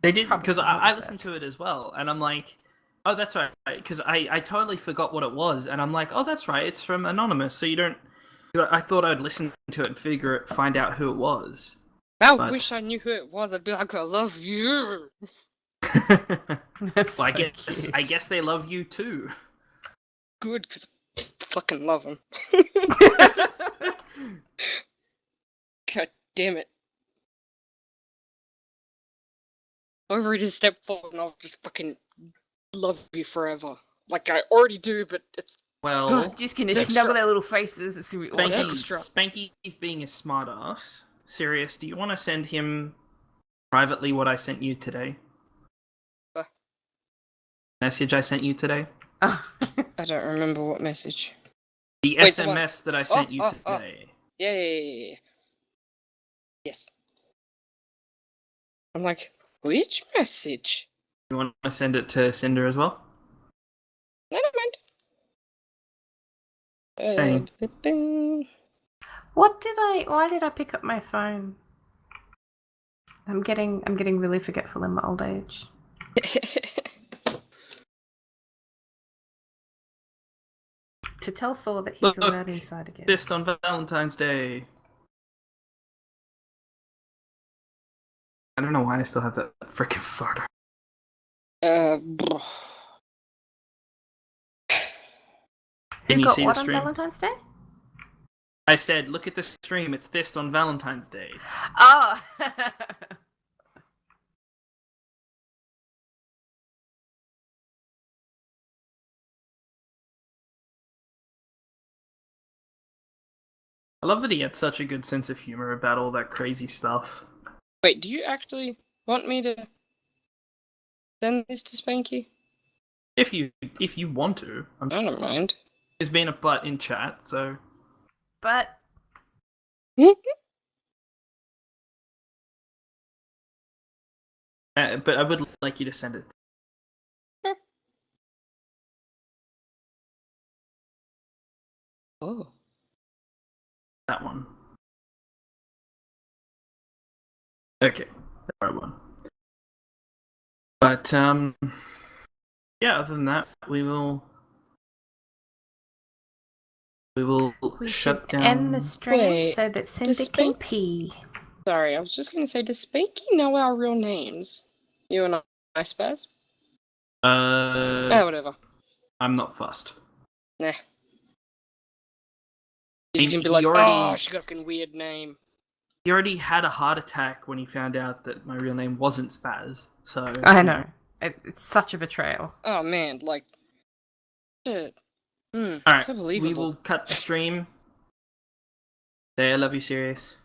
They did, Probably because well I deserved. listened to it as well, and I'm like, oh, that's right, because I totally forgot what it was, and I'm like, oh, that's right, it's from Anonymous, so you don't... I thought I'd listen to it and find out who it was. I But- wish I knew who it was. I'd be like, I love you. That's Well, so I cute. guess they love you too. Good, because I fucking love him. God damn it. I'll read his step forward and I'll just fucking love you forever. Like I already do, but it's Well, Just gonna Extra. snuggle their little faces. It's gonna be awesome. Extra. Spanky's being a smartass. Sirius, do you want to send him privately what I sent you today? What? Message I sent you today? Oh. I don't remember what message. The Wait, the one- SMS that I sent you oh. today. Yeah. Yes. I'm like, which message? You want to send it to Cinder as well? Never mind. Why did I pick up my phone? I'm getting really forgetful in my old age. To tell Thor that he's Look, allowed inside again. Fist on Valentine's Day. I don't know why I still have that freaking photo. Bruh. Can Who you got see the what on stream? Valentine's Day? I said, look at the stream. It's Fist on Valentine's Day. Oh. I love that he had such a good sense of humor about all that crazy stuff. Wait, do you actually want me to send this to Spanky? If you want to, I don't mind. he's been a butt in chat, so But but I would like you to send it. Oh. That one. Okay, the right one. But yeah. Other than that, we will we shut should down. end the stream Wait, so that Cinder does can Spank- pee. Sorry, I was just gonna say, does Spanky know our real names? You and I, Spaz? Whatever. I'm not fussed. Nah. You can be He like, already- oh, she got a fucking weird name. He already had a heart attack when he found out that my real name wasn't Spaz. So I know. It's such a betrayal. Oh man, like, shit. All right, So we believable. will cut the stream. Say I love you, Sirius.